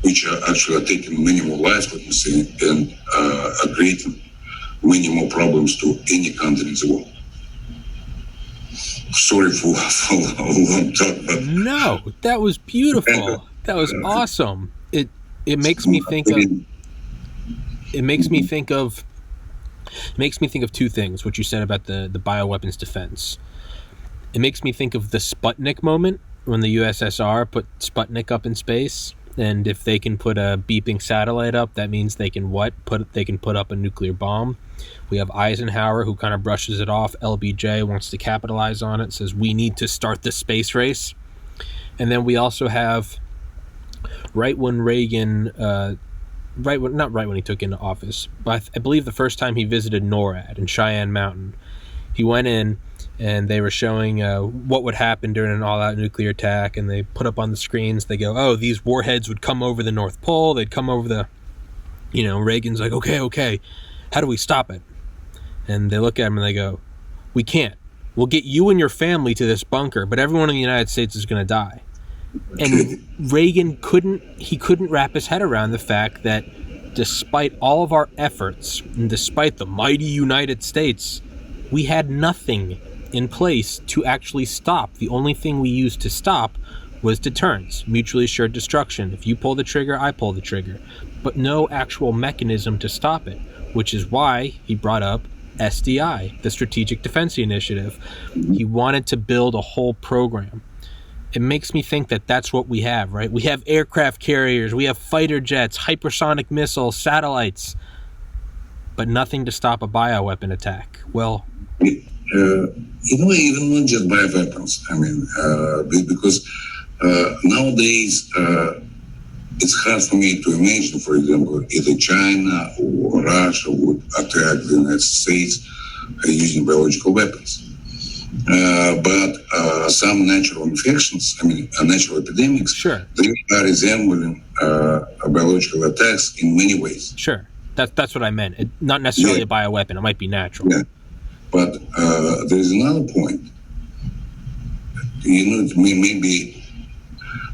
[SPEAKER 2] which are actually taking many more lives, let me say, and are creating many more problems to any country in the world. Sorry for a long talk, but
[SPEAKER 1] no, that was beautiful. That was awesome. It makes me think of two things. What you said about the bioweapons defense. It makes me think of the Sputnik moment when the USSR put Sputnik up in space, and if they can put a beeping satellite up, that means they can put up a nuclear bomb. We have Eisenhower, who kind of brushes it off. LBJ wants to capitalize on it, says we need to start the space race. And then we also have right when Reagan, not right when he took into office, but I believe the first time he visited NORAD in Cheyenne Mountain, he went in and they were showing what would happen during an all-out nuclear attack, and they put up on the screens, they go, oh, these warheads would come over the North Pole, they'd come over the, Reagan's like, okay, how do we stop it? And they look at him and they go, we can't. We'll get you and your family to this bunker, but everyone in the United States is going to die. And Reagan couldn't wrap his head around the fact that despite all of our efforts, and despite the mighty United States, we had nothing in place to actually stop. The only thing we used to stop was deterrence, mutually assured destruction. If you pull the trigger, I pull the trigger. But no actual mechanism to stop it, which is why he brought up SDI, the Strategic Defense Initiative. He wanted to build a whole program. It makes me think that that's what we have, right? We have aircraft carriers, we have fighter jets, hypersonic missiles, satellites, but nothing to stop a bioweapon attack. Well,
[SPEAKER 2] even not just bioweapons. Because nowadays it's hard for me to imagine, for example, either China or Russia would attack the United States using biological weapons. But some natural infections, natural epidemics,
[SPEAKER 1] sure,
[SPEAKER 2] they are resembling biological attacks in many ways.
[SPEAKER 1] Sure, that's what I meant. Not necessarily a bioweapon; it might be natural.
[SPEAKER 2] Yeah, but there is another point. Maybe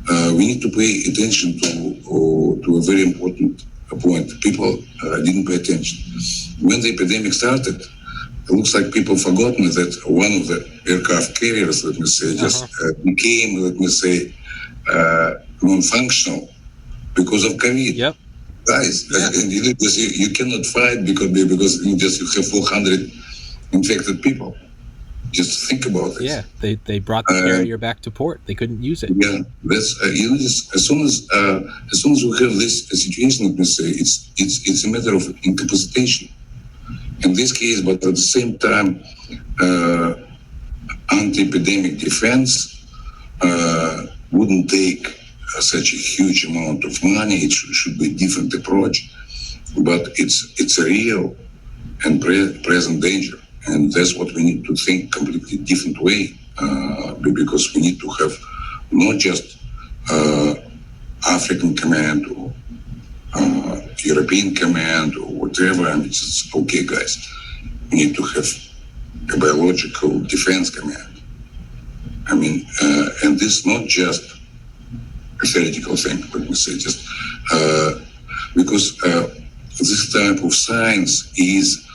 [SPEAKER 2] we need to pay attention to a very important point. People didn't pay attention when the epidemic started. It looks like people forgotten that one of the aircraft carriers, let me say, just became, let me say, non-functional because of COVID.
[SPEAKER 1] Yep.
[SPEAKER 2] Guys, and you cannot fight because you have 400 infected people. Just think about this.
[SPEAKER 1] Yeah, they brought the carrier back to port. They couldn't use it.
[SPEAKER 2] Yeah, that's just as soon as we have this situation, let me say, it's a matter of incapacitation. In this case, but at the same time, anti-epidemic defense wouldn't take such a huge amount of money. It should be a different approach, but it's a real and present danger, and that's what we need to think completely different way, because we need to have not just African command or European command or whatever. I mean, it's okay, guys. We need to have a biological defense command. I mean, and this is not just a theoretical thing, let me say, just because this type of science is,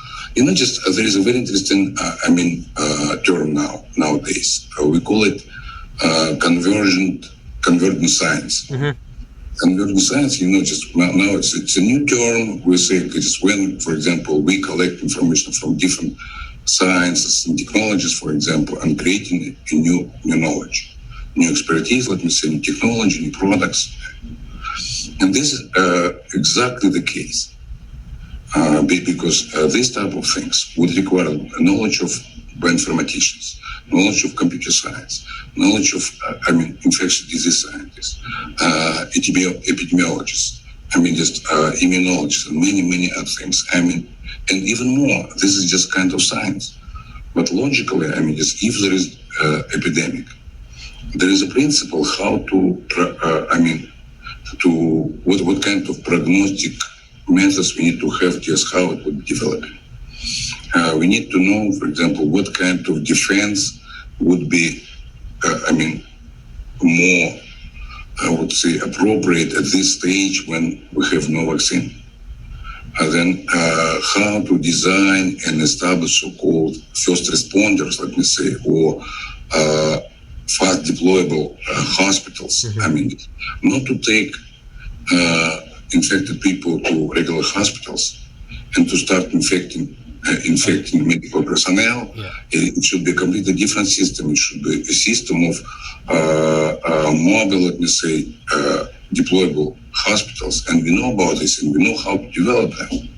[SPEAKER 2] just there is a very interesting, term nowadays. We call it convergent science.
[SPEAKER 1] Mm-hmm.
[SPEAKER 2] Convergent science, just now it's a new term. We say it's when, for example, we collect information from different sciences and technologies, for example, and creating a new knowledge, new expertise, let me say, new technology, new products. And this is exactly the case. Because this type of things would require knowledge of bioinformaticians, knowledge of computer science, knowledge of, infectious disease scientists, epidemiologists, immunologists, and many other things. And even more, this is just kind of science. But logically, if there is epidemic, there is a principle how what kind of prognostic methods we need to have, just how it would be developed. We need to know, for example, what kind of defense would be, more, I would say, appropriate at this stage when we have no vaccine. Then how to design and establish so-called first responders, let me say, or fast deployable hospitals. Mm-hmm. Not to take infected people to regular hospitals and to start infecting medical personnel.
[SPEAKER 1] Yeah.
[SPEAKER 2] It should be a completely different system. It should be a system of mobile, let me say, deployable hospitals. And we know about this and we know how to develop them.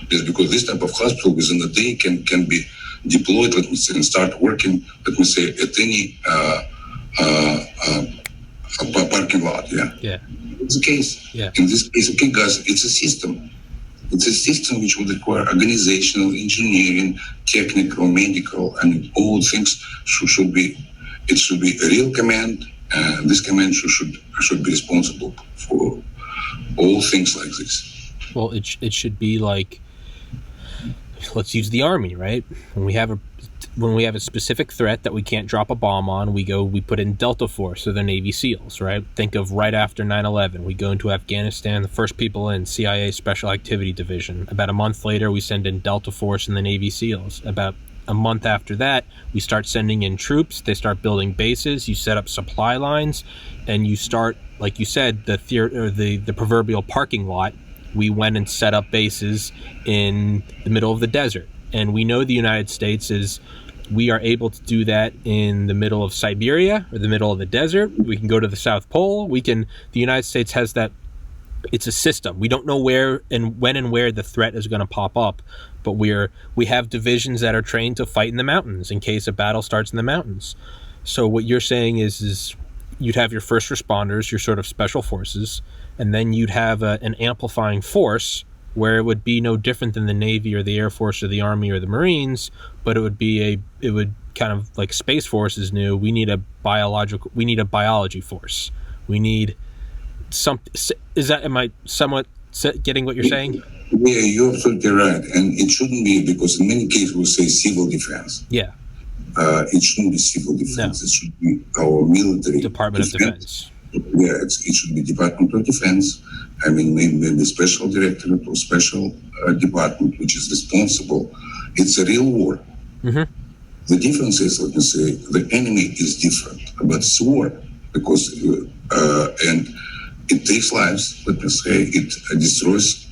[SPEAKER 2] Just because this type of hospital within a day can be deployed, let me say, and start working, let me say, at any parking lot.
[SPEAKER 1] Yeah.
[SPEAKER 2] It's the case.
[SPEAKER 1] Yeah.
[SPEAKER 2] In this case, okay, guys, it's a system. It's a system which would require organizational, engineering, technical, medical, and all things should be a real command. This command should be responsible for all things like this.
[SPEAKER 1] Well, it should be like, let's use the Army, right? When we have a specific threat that we can't drop a bomb on, we put in Delta Force, or the Navy SEALs, right? Think of right after 9/11, we go into Afghanistan, the first people in, CIA Special Activity Division. About a month later, we send in Delta Force and the Navy SEAls. About a month after that, we start sending in troops. They start building bases. You set up supply lines, and you start, like you said, the proverbial parking lot. We went and set up bases in the middle of the desert. And we know the United States we are able to do that in the middle of Siberia or the middle of the desert. We can go to the South Pole. The United States has that. It's a system. We don't know where and when and where the threat is going to pop up, but we have divisions that are trained to fight in the mountains in case a battle starts in the mountains. So what you're saying is you'd have your first responders, your sort of special forces, and then you'd have an amplifying force where it would be no different than the Navy or the Air Force or the Army or the Marines, but it would kind of like Space Force is new. We need a biology force. We need am I somewhat getting what you're saying?
[SPEAKER 2] Yeah, you're absolutely right. And it shouldn't be, because in many cases we say civil defense.
[SPEAKER 1] Yeah.
[SPEAKER 2] It shouldn't be civil defense. No. It should be our military
[SPEAKER 1] Department of Defense.
[SPEAKER 2] Yeah, it should be Department of Defense. Maybe special directorate or special department which is responsible. It's a real war.
[SPEAKER 1] Mm-hmm.
[SPEAKER 2] The difference is, let me say, the enemy is different, but it's war because and it takes lives. Let me say, it destroys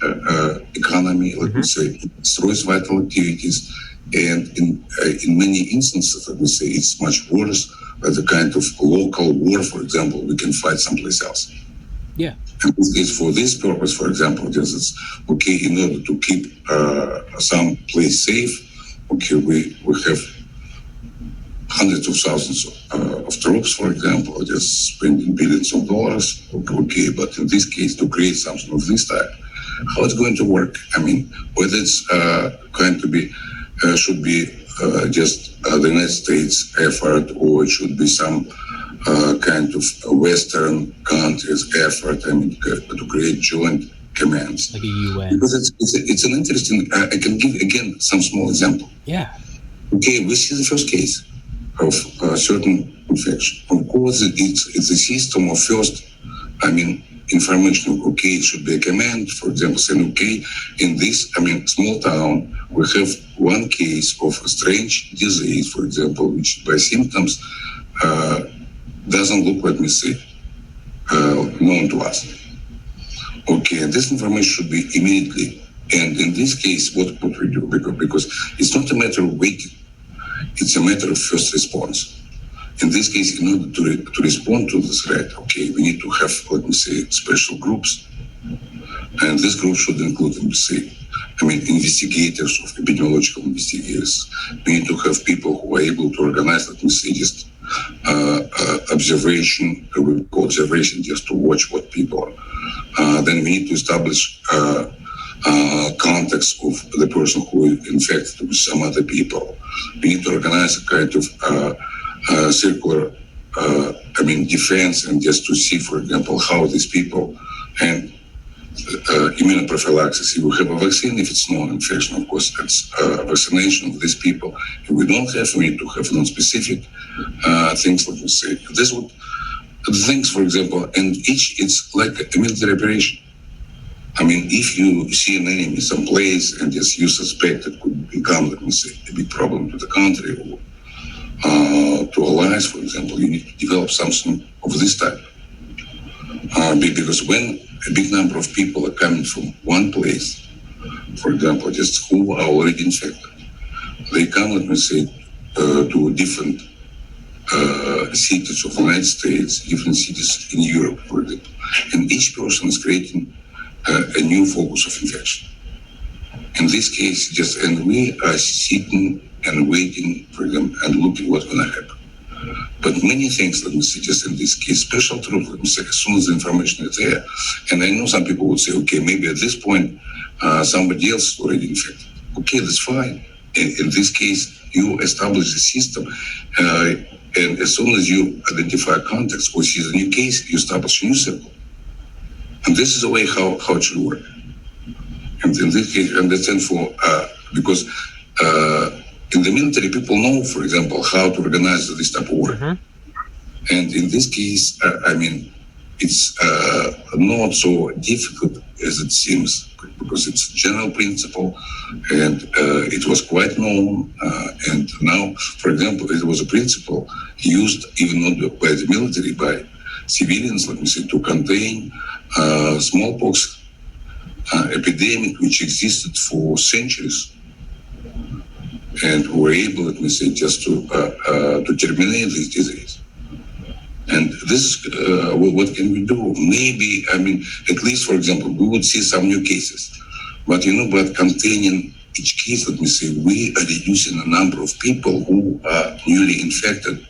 [SPEAKER 2] economy. Let me say, it destroys vital activities, and in many instances, let me say, it's much worse. By the kind of local war, for example, we can fight someplace else.
[SPEAKER 1] Yeah.
[SPEAKER 2] And it's for this purpose, for example, just it's okay, in order to keep some place safe, okay, we have hundreds of thousands of troops, for example, just spending billions of dollars, okay, but in this case, to create something of this type, how it's going to work? Whether it's going to be, should be just the United States effort, or it should be some kind of Western countries' effort, to create joint commands.
[SPEAKER 1] Like a UN.
[SPEAKER 2] Because it's an interesting. I can give again some small example.
[SPEAKER 1] Yeah.
[SPEAKER 2] Okay, we see the first case of certain infection. Of course, it's a system of first, information. Okay, it should be a command. For example, saying, okay, in this, small town, we have one case of a strange disease, for example, which by symptoms doesn't look, let me say, known to us. Okay, and this information should be immediately. And in this case, what we do? Because it's not a matter of waiting. It's a matter of first response. In this case, in order to respond to the threat, okay, we need to have, let me say, special groups. And this group should include, let me say, investigators of epidemiological investigators. We need to have people who are able to organize, let me say, just observation, just to watch what people are. Then we need to establish contacts of the person who is infected with some other people. We need to organize a kind of circular, defense, and just to see, for example, how these people and immunoprophylaxis. If we have a vaccine, if it's non-infection, of course, that's vaccination of these people. If we don't have, we need to have non-specific things, let me say. This would things, for example, and it's like a military operation. If you see an enemy someplace and just you suspect it could become, let me say, a big problem to the country or to allies, for example, you need to develop something of this type. Because when a big number of people are coming from one place, for example, just who are already infected, they come, let me say, to different cities of the United States, different cities in Europe, for example. And each person is creating a new focus of infection. In this case, and we are sitting and waiting for them and looking what's going to happen. But many things, let me say, just in this case, special truth, let me say, as soon as the information is there, and I know some people would say, okay, maybe at this point, somebody else is already infected. Okay, that's fine. In this case, you establish the system, and as soon as you identify contacts or see the new case, you establish a new circle. And this is the way how it should work. And in this case, understand because in the military, people know, for example, how to organize this type of work. Mm-hmm. And in this case, it's not so difficult as it seems, because it's a general principle, and it was quite known. And now, for example, it was a principle used even not by the military, by civilians, let me say, to contain smallpox epidemic, which existed for centuries, and were able, let me say, just to terminate this disease. And this, what can we do? Maybe, at least, for example, we would see some new cases. But, by containing each case, let me say, we are reducing the number of people who are newly infected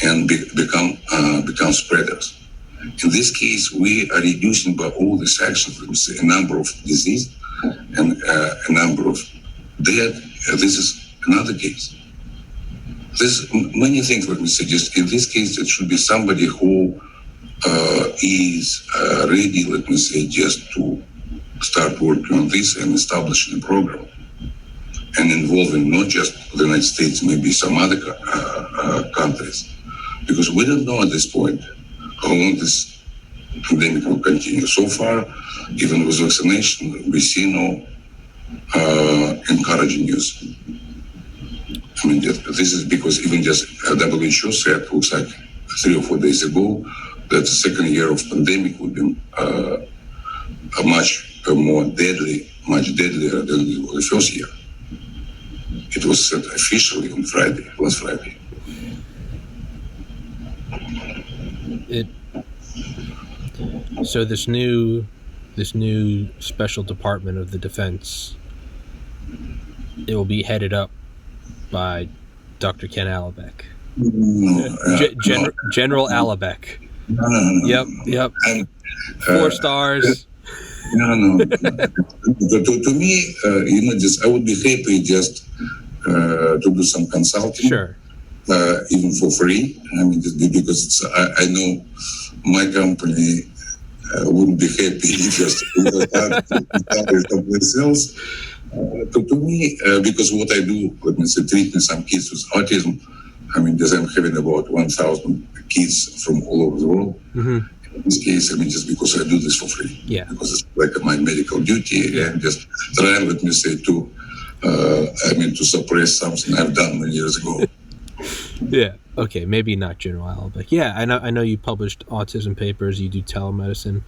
[SPEAKER 2] and become spreaders. In this case, we are reducing by all these actions, let me say, a number of disease and a number of death. This is another case. There's many things, let me suggest. In this case, it should be somebody who is ready, let me say, just to start working on this and establishing a program, and involving not just the United States, maybe some other countries, because we don't know at this point how long this pandemic will continue. So far, even with vaccination, we see no encouraging news. This is because even just WHO said, looks like 3 or 4 days ago, that the second year of pandemic would be much much deadlier than the first year. It was said officially on Friday, last Friday.
[SPEAKER 1] So this new special department of the defense, it will be headed up by Dr. Ken Alibek. General Alibek. No. Yep. 4 stars.
[SPEAKER 2] No. To me, just I would be happy just to do some consulting.
[SPEAKER 1] Sure.
[SPEAKER 2] even for free. I mean, because I know my company wouldn't be happy if just someplace else. To me, because what I do, let me say, treating some kids with autism, I mean, because I'm having about 1,000 kids from all over the world.
[SPEAKER 1] Mm-hmm.
[SPEAKER 2] In this case, I mean, just because I do this for free.
[SPEAKER 1] Yeah.
[SPEAKER 2] Because it's like my medical duty, and just try, let me say, to suppress something I've done many years ago.
[SPEAKER 1] Yeah. Okay. Maybe not General Alibek. Yeah. I know you published autism papers. You do telemedicine.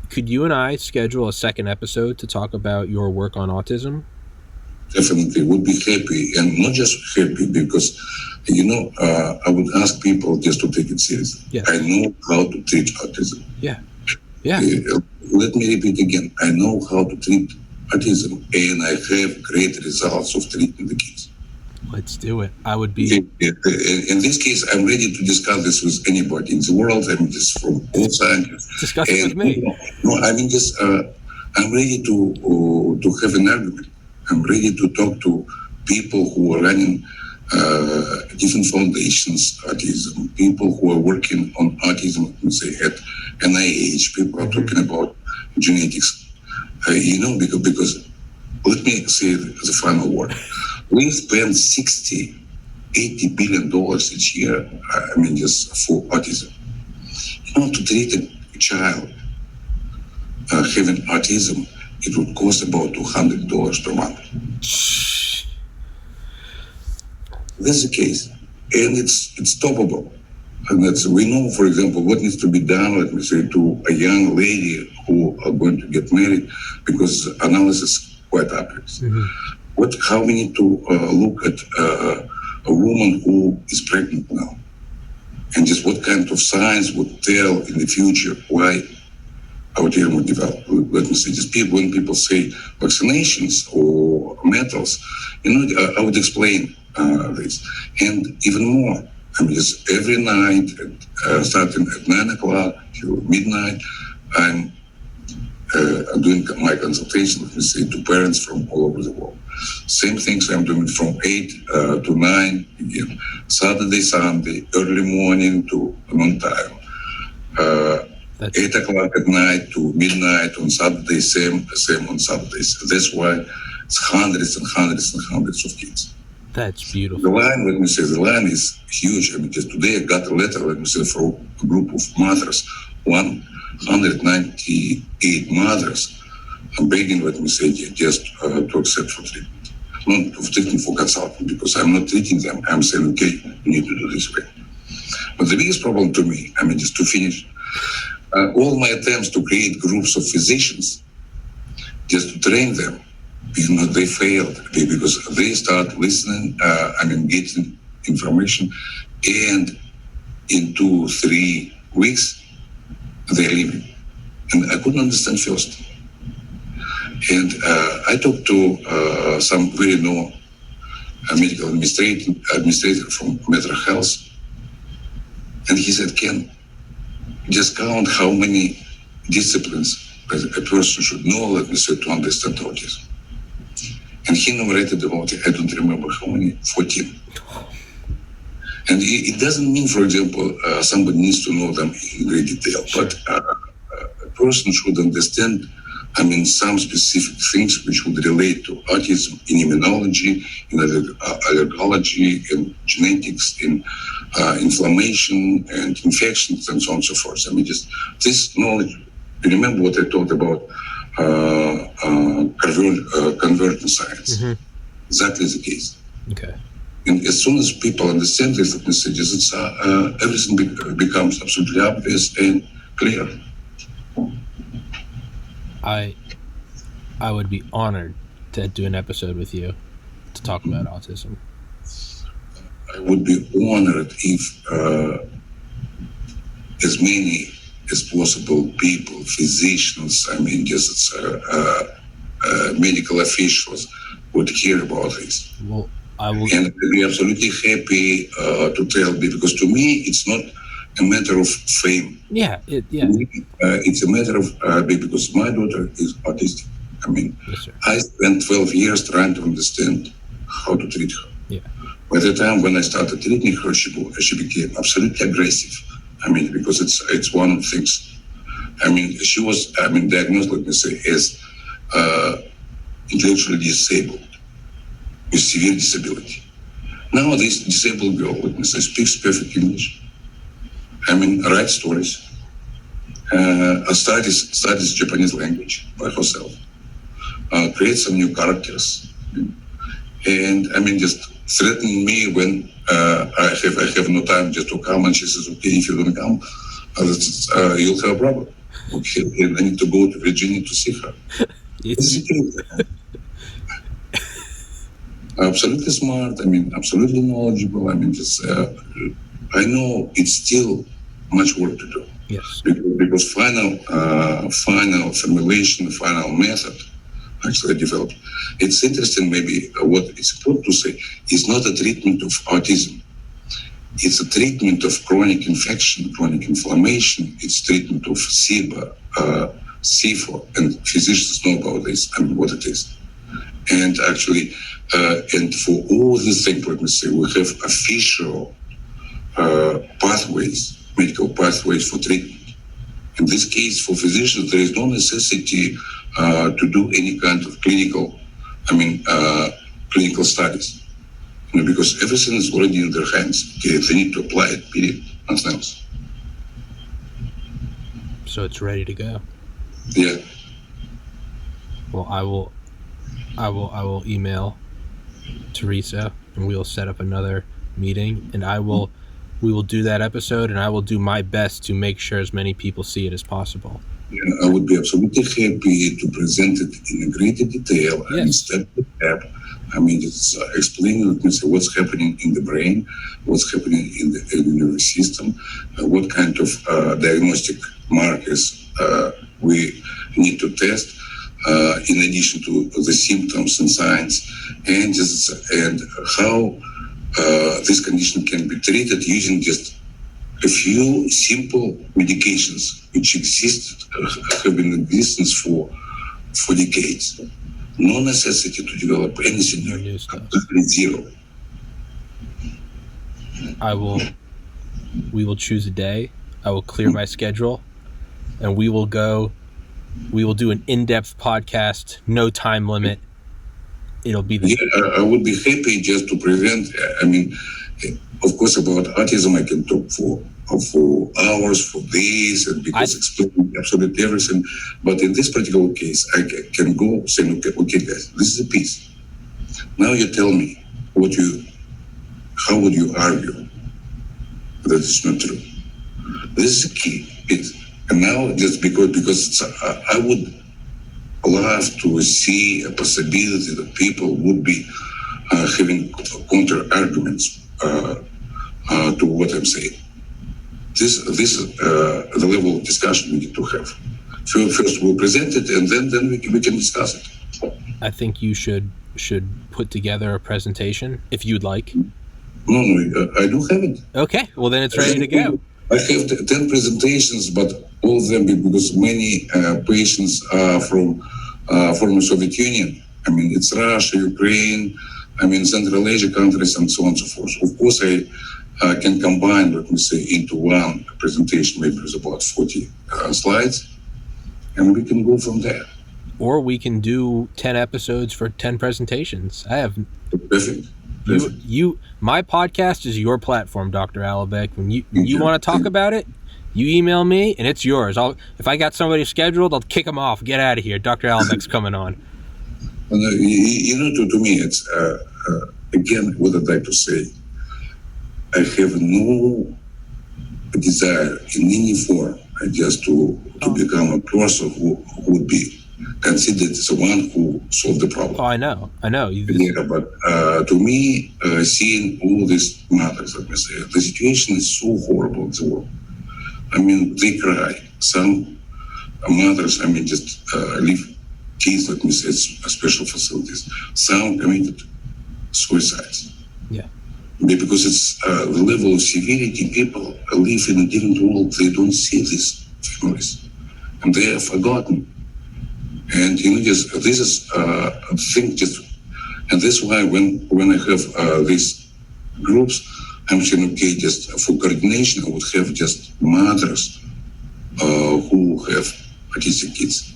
[SPEAKER 1] Could you and I schedule a second episode to talk about your work on autism?
[SPEAKER 2] Definitely would be happy, and not just happy because, I would ask people just to take it seriously.
[SPEAKER 1] Yeah.
[SPEAKER 2] I know how to treat autism.
[SPEAKER 1] Yeah. Yeah.
[SPEAKER 2] Let me repeat again. I know how to treat autism, and I have great results of treating the kids.
[SPEAKER 1] Let's do it. I would be.
[SPEAKER 2] In this case, I'm ready to discuss this with anybody in the world. I mean, just from all scientists.
[SPEAKER 1] Discuss it with me.
[SPEAKER 2] No, I mean, just I'm ready to have an argument. I'm ready to talk to people who are running different foundations, autism, people who are working on autism, let's say at NIH, people are talking about genetics. Because let me say the final word. We spend $80 billion each year, just for autism. To treat a child having autism, it would cost about $200 per month. That's the case, and it's stoppable. And we know, for example, what needs to be done, let me say, to a young lady who are going to get married, because analysis is quite obvious. Mm-hmm. How we need to look at a woman who is pregnant now, and just what kind of signs would tell in the future why autism would develop. Let me say, just when people say vaccinations or metals, I would explain this, and even more. Just every night, starting at 9 o'clock till midnight, I'm doing my consultation, let me say, to parents from all over the world. Same things I'm doing from 8 to 9 again. Saturday, Sunday, early morning to noontime. 8 o'clock at night to midnight on Saturday, same on Saturdays. That's why it's hundreds and hundreds and hundreds of kids.
[SPEAKER 1] That's beautiful.
[SPEAKER 2] The line is huge. Just today I got a letter, from a group of mothers, 198 mothers. I'm begging, just to accept for treatment. Not for treatment, for consulting, because I'm not treating them. I'm saying, okay, you need to do this way. But the biggest problem to me, just to finish, all my attempts to create groups of physicians, just to train them, they failed because they start listening, getting information, and in 2-3 weeks, they're leaving. And I couldn't understand first. And I talked to some very known medical administrator from Metro Health, and he said, Ken, just count how many disciplines a person should know, to understand autism. And he enumerated about, I don't remember how many, 14. And it doesn't mean, for example, somebody needs to know them in great detail, but a person should understand, some specific things which would relate to autism in immunology, in allergology, in genetics, in inflammation and infections, and so on and so forth. Just this knowledge. Remember what I talked about convergent science. Mm-hmm. Exactly the case. Okay. And as soon as people understand these messages, everything becomes absolutely obvious and clear.
[SPEAKER 1] I would be honored to do an episode with you to talk about autism.
[SPEAKER 2] I would be honored if as many as possible people, physicians, medical officials would hear about this.
[SPEAKER 1] Well, I will.
[SPEAKER 2] And I'd be absolutely happy to tell, because to me, it's not a matter of fame.
[SPEAKER 1] Yeah.
[SPEAKER 2] It's a matter of, because my daughter is autistic.
[SPEAKER 1] Yes,
[SPEAKER 2] I spent 12 years trying to understand how to treat her.
[SPEAKER 1] Yeah.
[SPEAKER 2] By the time when I started treating her, she became absolutely aggressive. I mean, because it's one of the things. I mean, she was diagnosed, let me say, as intellectually disabled with severe disability. Now this disabled girl, let me say, speaks perfect English. I mean, writes stories. Studies Japanese language by herself. Creates some new characters. And I mean, just threaten me when I have no time just to come, and she says, okay, if you don't come, you'll have a problem. Okay, and I need to go to Virginia to see her. Absolutely smart. I mean, absolutely knowledgeable. I mean, just I know it's still much work to do.
[SPEAKER 1] Yes.
[SPEAKER 2] Because final formulation, final method actually developed. It's interesting, maybe what it's important to say is not a treatment of autism. It's a treatment of chronic infection, chronic inflammation. It's treatment of SIBO, CIFO, and physicians know about this and what it is. And actually, and for all these things, let me say, we have official pathways, medical pathways for treatment. In this case, for physicians, there is no necessity to do any kind of clinical studies, because everything is already in their hands. Okay, they need to apply it. Period. Nothing else.
[SPEAKER 1] So it's ready to go.
[SPEAKER 2] Yeah.
[SPEAKER 1] Well, I will email Teresa, and we'll set up another meeting, and we will do that episode, and I will do my best to make sure as many people see it as possible.
[SPEAKER 2] Yeah, I would be absolutely happy to present it in greater detail and step by step. I mean, it's explaining what's happening in the brain, what's happening in the nervous system, what kind of diagnostic markers we need to test, in addition to the symptoms and signs, and how this condition can be treated using just a few simple medications which have been in existence for decades. No necessity to develop anything new. Absolutely zero.
[SPEAKER 1] We will choose a day. I will clear my schedule, and we will do an in-depth podcast, no time limit. It'll be
[SPEAKER 2] I would be happy just to present. I mean, of course, about autism, I can talk for hours, for days, and because explaining absolutely everything. But in this particular case, I can go say, okay, guys, this is a piece. Now you tell me how would you argue that it's not true? This is a key bit. And now, just because I would love to see a possibility that people would be having counter arguments to what I'm saying. This is the level of discussion we need to have. First we'll present it, and then we can discuss it.
[SPEAKER 1] I think you should put together a presentation if you'd like.
[SPEAKER 2] No, I do have it.
[SPEAKER 1] Okay, well then it's ready to go.
[SPEAKER 2] I have 10 presentations, but all of them because many patients are from former Soviet Union. I mean, it's Russia, Ukraine, I mean, Central Asia countries, and so on and so forth. Of course, I can combine, let me say, into one presentation, maybe with about 40 slides, and we can go from there.
[SPEAKER 1] Or we can do 10 episodes for 10 presentations. I have...
[SPEAKER 2] Perfect.
[SPEAKER 1] My podcast is your platform, Dr. Alibek. When you want to talk about it, you email me, and it's yours. If I got somebody scheduled, I'll kick them off. Get out of here. Dr. Alibek's coming on.
[SPEAKER 2] To me, it's, again, what I'd like to say, I have no desire in any form just to become a person who would be considered as the one who solved the problem.
[SPEAKER 1] Oh, I know.
[SPEAKER 2] Yeah, but to me, seeing all these mothers, let me say, the situation is so horrible in the world. I mean, they cry. Some mothers, I mean, just leave kids, let me say, at special facilities. Some committed suicides.
[SPEAKER 1] Yeah.
[SPEAKER 2] Because it's the level of severity. People live in a different world. They don't see these families, and they are forgotten. And this is a thing. Just And that's why when I have these groups, I'm saying, okay, just for coordination, I would have just mothers who have autistic kids,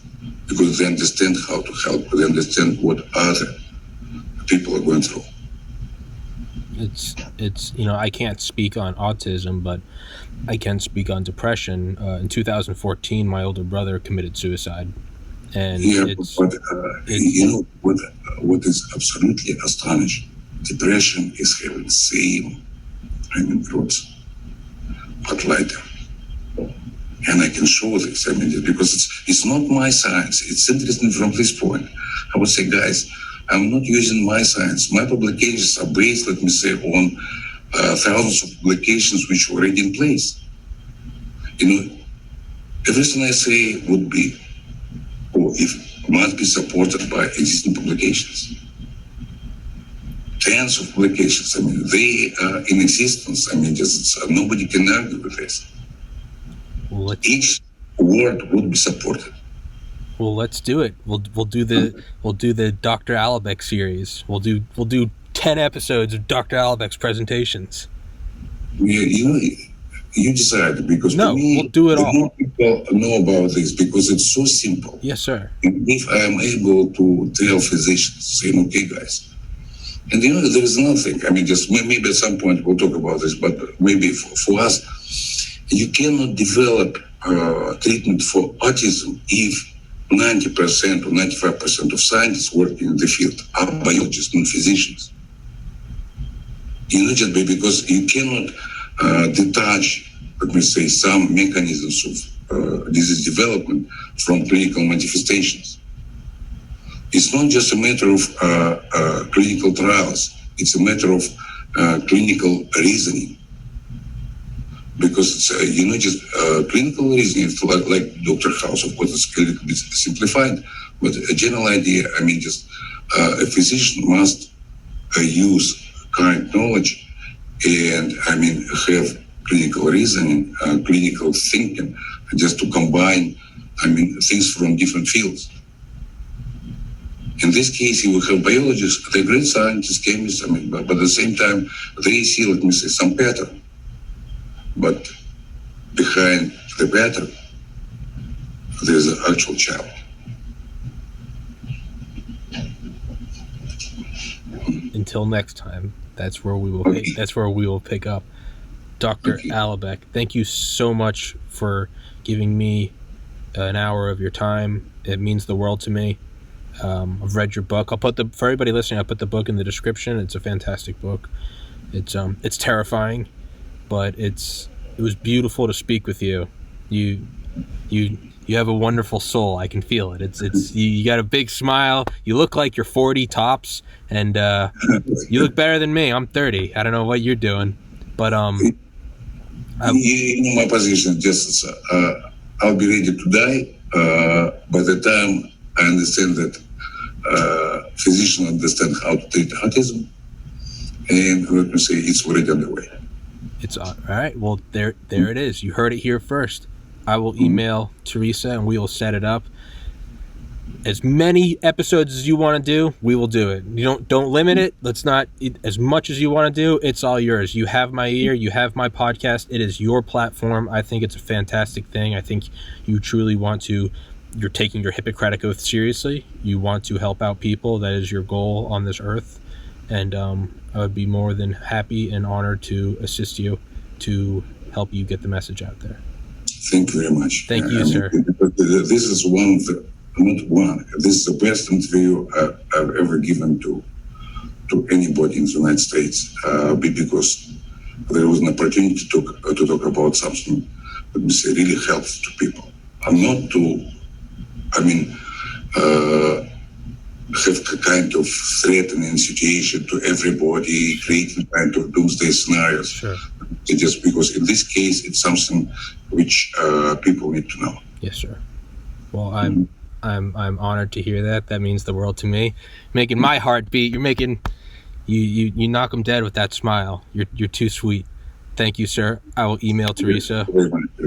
[SPEAKER 2] because they understand how to help, they understand what other people are going through.
[SPEAKER 1] It's I can't speak on autism, but I can speak on depression. In 2014, my older brother committed suicide, and
[SPEAKER 2] what is absolutely astonishing, depression is having the same roots, but lighter. And I can show this, because it's not my science. It's interesting from this point. I would say, guys, I'm not using my science. My publications are based, let me say, on thousands of publications which are already in place. Everything I say would be, or if must be supported by existing publications. Tens of publications. They are in existence. Nobody can argue with this. Each word would be supported.
[SPEAKER 1] Well, let's do it. We'll do the Dr. Alibek series. We'll do 10 episodes of Dr. Alibek's presentations.
[SPEAKER 2] You decide, because
[SPEAKER 1] no,
[SPEAKER 2] for me,
[SPEAKER 1] we'll do it all.
[SPEAKER 2] More people know about this because it's so simple.
[SPEAKER 1] Yes, sir.
[SPEAKER 2] If I am able to tell physicians, saying, okay, guys, and there is nothing. Just maybe at some point we'll talk about this, but maybe for us, you cannot develop treatment for autism if 90% or 95% of scientists working in the field are biologists and physicians. Just because you cannot detach, let me say, some mechanisms of disease development from clinical manifestations. It's not just a matter of clinical trials. It's a matter of clinical reasoning. Because it's, clinical reasoning, it's like Dr. House, of course, it's a little bit simplified, but a general idea, a physician must use current knowledge and, have clinical reasoning, clinical thinking, just to combine, things from different fields. In this case, you will have biologists, they're great scientists, chemists, but at the same time, they see, let me say, some pattern. But behind the pattern, there's an actual child.
[SPEAKER 1] Until next time, that's where we will pick up. Dr. Alibek, thank you so much for giving me an hour of your time. It means the world to me. I've read your book. For everybody listening, I'll put the book in the description. It's a fantastic book. It's terrifying, but it was beautiful to speak with you. You have a wonderful soul. I can feel it. It's you got a big smile. You look like you're 40 tops, and you look better than me. I'm 30. I don't know what you're doing, but
[SPEAKER 2] my position just I'll be ready to die by the time I understand that physicians understand how to treat autism, and let me say it's already underway.
[SPEAKER 1] It's all right. Well, there it is. You heard it here first. I will email Teresa and we will set it up. As many episodes as you want to do, we will do it. You don't limit it. Let's not, as much as you want to do, it's all yours. You have my ear. You have my podcast. It is your platform. I think it's a fantastic thing. I think you truly you're taking your Hippocratic Oath seriously. You want to help out people. That is your goal on this earth. And I would be more than happy and honored to assist you to help you get the message out there.
[SPEAKER 2] Thank you very much.
[SPEAKER 1] Thank you, sir.
[SPEAKER 2] This is this is the best interview I've ever given to anybody in the United States, because there was an opportunity to talk about something that we say really helps to people. I'm not to, have a kind of threatening situation to everybody, creating kind of doomsday scenarios.
[SPEAKER 1] Sure.
[SPEAKER 2] Just because in this case, it's something which people need to know.
[SPEAKER 1] Yes, sir. Well, I'm honored to hear that. That means the world to me. Making my heart beat. You're making you knock them dead with that smile. You're too sweet. Thank you, sir. I will email Teresa.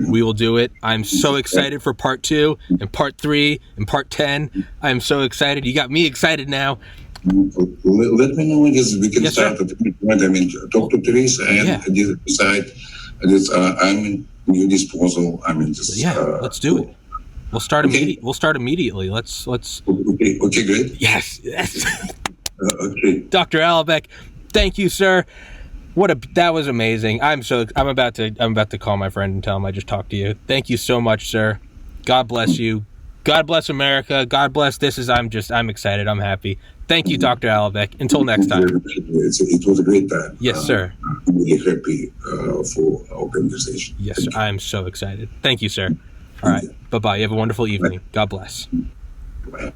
[SPEAKER 1] We will do it. I'm so excited for part 2 and part 3 and part 10. I'm so excited. You got me excited now.
[SPEAKER 2] Let me know. Yes, we can
[SPEAKER 1] Yes,
[SPEAKER 2] start
[SPEAKER 1] sir.
[SPEAKER 2] at the point. I mean, talk to Teresa and decide. I'm in your disposal. I mean, just,
[SPEAKER 1] let's do it. We'll start We'll start immediately. Let's.
[SPEAKER 2] Okay, great.
[SPEAKER 1] Yes.
[SPEAKER 2] Okay.
[SPEAKER 1] Dr. Alibek, thank you, sir. That was amazing. I'm about to call my friend and tell him I just talked to you. Thank you so much, sir. God bless you. God bless America. God bless I'm excited. I'm happy. Thank you, Dr. Alibek. Until next time.
[SPEAKER 2] It was a great time.
[SPEAKER 1] Yes, sir.
[SPEAKER 2] I'm really happy for our conversation.
[SPEAKER 1] Yes, sir. I'm so excited. Thank you, sir. All right. Bye-bye. You have a wonderful evening. God bless.
[SPEAKER 2] Bye.